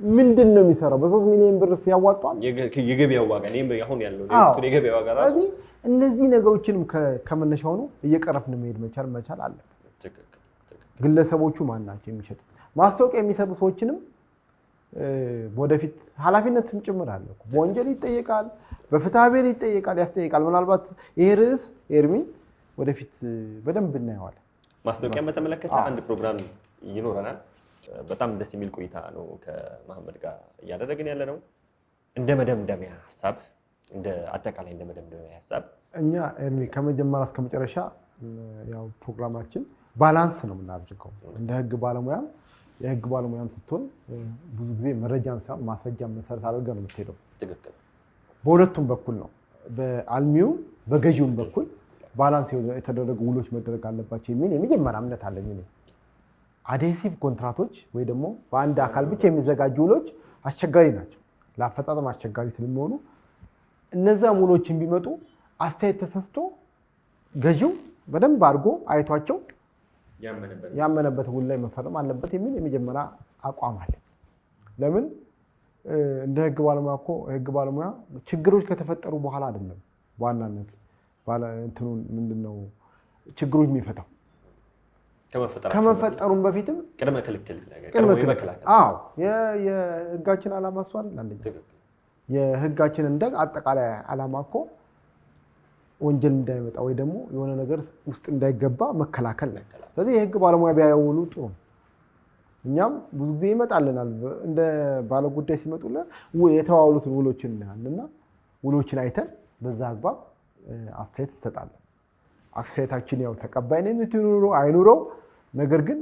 Speaker 2: ምንድን ነው የሚሰራው? በ3 ሚሊዮን ብር ሲያዋጣል
Speaker 1: የገበያው ዋጋ ነው አሁን ያለው የገበያው ዋጋ ነው።
Speaker 2: ስለዚህ እነዚህ ነገሮችንም ከመነሻው ነው እየቀረፍን መሄድ መቻል አለበት። ግለሰቦቹ ማን ናቸው የሚሸጡት? ማስታወቂያ የሚሰሩ ሰዎችንም ወደፊት ኃላፊነትም ጭምር አለ እኮ። በወንጀል ይጠየቃል፣ በፍትሐ ብሔር ይጠየቃል፣ ያስጠይቃል። ምናልባት ይሄ ርዕስ ኤርሚ ወደፊት በደንብ እናየዋለን።
Speaker 1: ማስታወቂያን በተመለከተ አንድ ፕሮግራም ይኖረናል። በጣም ደስ የሚል ቆይታ ነው ከመሐመድ ጋር እያደረግን ያለ ነው። እንደ መደምደሚያ ሐሳብ እንደ አጠቃላይ እንደ መደምደሚያ ሐሳብ
Speaker 2: እኛ ከመጀመሪያ እስከ መጨረሻ ያው ፕሮግራማችን ባላንስ ነው የምናደርገው። እንደ ህግ ባለሙያም የህግ ባለሙያም ስትሆን ብዙ ጊዜ መረጃን ሳይሆን ማስረጃን መሰረት አድርገህ ነው የምትሄደው።
Speaker 1: ትክክል።
Speaker 2: በሁለቱም በኩል ነው፣ በአልሚውም በገዢውም በኩል ባላንስ የተደረጉ ውሎች መደረግ አለባቸው የሚል የመጀመሪያ እምነት አለኝ እኔ። አድሄሲቭ ኮንትራቶች ወይ ደግሞ በአንድ አካል ብቻ የሚዘጋጁ ውሎች አስቸጋሪ ናቸው፣ ለአፈጻጸም አስቸጋሪ ስለሚሆኑ እነዛ ውሎችን ቢመጡ አስተያየት ተሰስቶ ገዢው በደንብ አድርጎ አይቷቸው ያመነበት ውል ላይ መፈረም አለበት የሚል የመጀመሪያ አቋም አለ። ለምን እንደ ህግ ባለሙያ እኮ ህግ ባለሙያ ችግሮች ከተፈጠሩ በኋላ አይደለም በዋናነት እንትኑን ምንድነው ችግሮች የሚፈታው ከመፈጠሩም በፊትም
Speaker 1: ቅድመ ክልክል
Speaker 2: አዎ የህጋችን ዓላማ እሱ አይደል? አንደኛ የህጋችን እንደ አጠቃላይ ዓላማ እኮ ወንጀል እንዳይመጣ ወይ ደግሞ የሆነ ነገር ውስጥ እንዳይገባ መከላከል ነው። ስለዚህ የህግ ባለሙያ ቢያውሉ ጥሩ ነው። እኛም ብዙ ጊዜ ይመጣልናል እንደ ባለጉዳይ ሲመጡልን የተዋውሉትን ውሎችን እናያልና ውሎችን አይተን በዛ አግባብ አስተያየት እንሰጣለን። አስተያየታችን ያው ተቀባይነት ይኑረው አይኑረው፣ ነገር ግን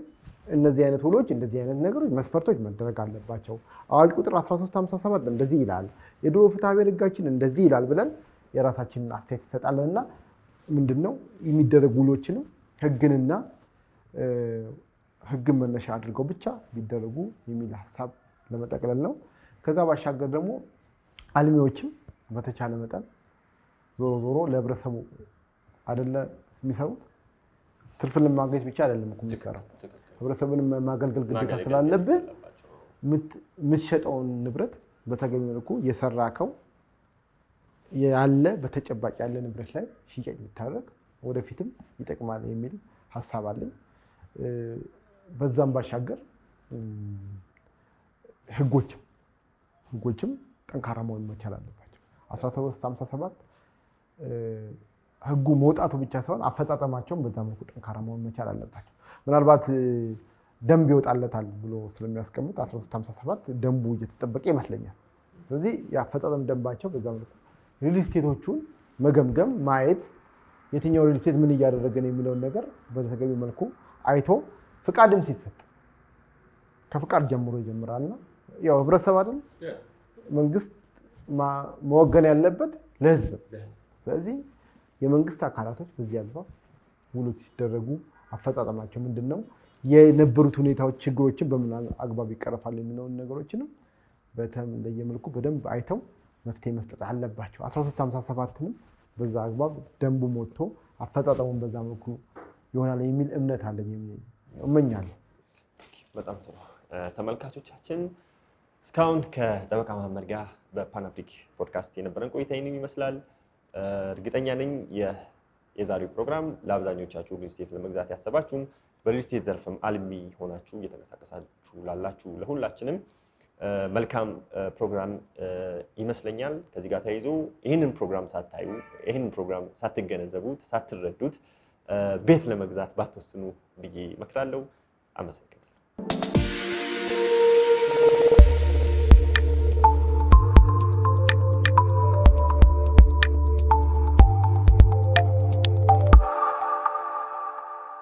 Speaker 2: እነዚህ አይነት ውሎች እንደዚህ አይነት ነገሮች መስፈርቶች መደረግ አለባቸው፣ አዋጅ ቁጥር 1357 እንደዚህ ይላል፣ የድሮ ፍትሐ ብሔር ህጋችን እንደዚህ ይላል ብለን የራሳችንን አስተያየት እንሰጣለንና ምንድነው የሚደረጉ ውሎችንም ህግንና ህግን መነሻ አድርገው ብቻ ቢደረጉ የሚል ሀሳብ ለመጠቅለል ነው። ከዛ ባሻገር ደግሞ አልሚዎችም በተቻለ መጠን ዞሮ ዞሮ ለህብረተሰቡ አይደለ የሚሰሩት ትርፍን ለማግኘት ብቻ አይደለም እኮ የሚሰራው፣ ህብረተሰቡን ማገልገል ግዴታ ስላለብህ የምትሸጠውን ንብረት በተገቢ መልኩ የሰራከው ያለ በተጨባጭ ያለ ንብረት ላይ ሽያጭ ብታደርግ ወደፊትም ይጠቅማል የሚል ሀሳብ አለኝ። በዛም ባሻገር ህጎችም ጠንካራ መሆን መቻል አለባቸው። 1357 ህጉ መውጣቱ ብቻ ሳይሆን አፈጻጸማቸውን በዛ መልኩ ጠንካራ መሆን መቻል አለባቸው። ምናልባት ደንብ ይወጣለታል ብሎ ስለሚያስቀምጥ 1357 ደንቡ እየተጠበቀ ይመስለኛል። ስለዚህ የአፈጻጸም ደንባቸው በዛ መልኩ ሪል ስቴቶቹን መገምገም ማየት፣ የትኛው ሪል ስቴት ምን እያደረገ ነው የሚለውን ነገር በተገቢ መልኩ አይቶ ፍቃድም ሲሰጥ ከፍቃድ ጀምሮ ይጀምራልና ያው ህብረተሰብ አይደል መንግስት መወገን ያለበት ለህዝብ። ስለዚህ የመንግስት አካላቶች በዚህ አግባብ ውሎች ሲደረጉ አፈጻጸማቸው ምንድነው፣ የነበሩት ሁኔታዎች ችግሮችን በምን አግባብ ይቀርፋል የሚለውን ነገሮችንም በተለየ በደንብ አይተው መፍትሄ መስጠት አለባቸው። 1357ንም በዛ አግባብ ደንቡ ሞቶ አፈጻጸሙን በዛ መልኩ ይሆናል የሚል እምነት አለኝ እመኛለሁ።
Speaker 1: በጣም ጥሩ ተመልካቾቻችን፣ እስካሁን ከጠበቃ መሐመድ ጋር በፓን አፍሪክ ፖድካስት የነበረን ቆይታ ይህንን ይመስላል። እርግጠኛ ነኝ የዛሬው ፕሮግራም ለአብዛኞቻችሁ ሪል ስቴት ለመግዛት ያሰባችሁም በሪል ስቴት ዘርፍም አልሚ ሆናችሁ እየተንቀሳቀሳችሁ ላላችሁ ለሁላችንም መልካም ፕሮግራም ይመስለኛል። ከዚህ ጋር ተያይዞ ይህንን ፕሮግራም ሳታዩ ይህንን ፕሮግራም ሳትገነዘቡት ሳትረዱት ቤት ለመግዛት ባትወስኑ ብዬ እመክራለሁ። አመሰግናለሁ።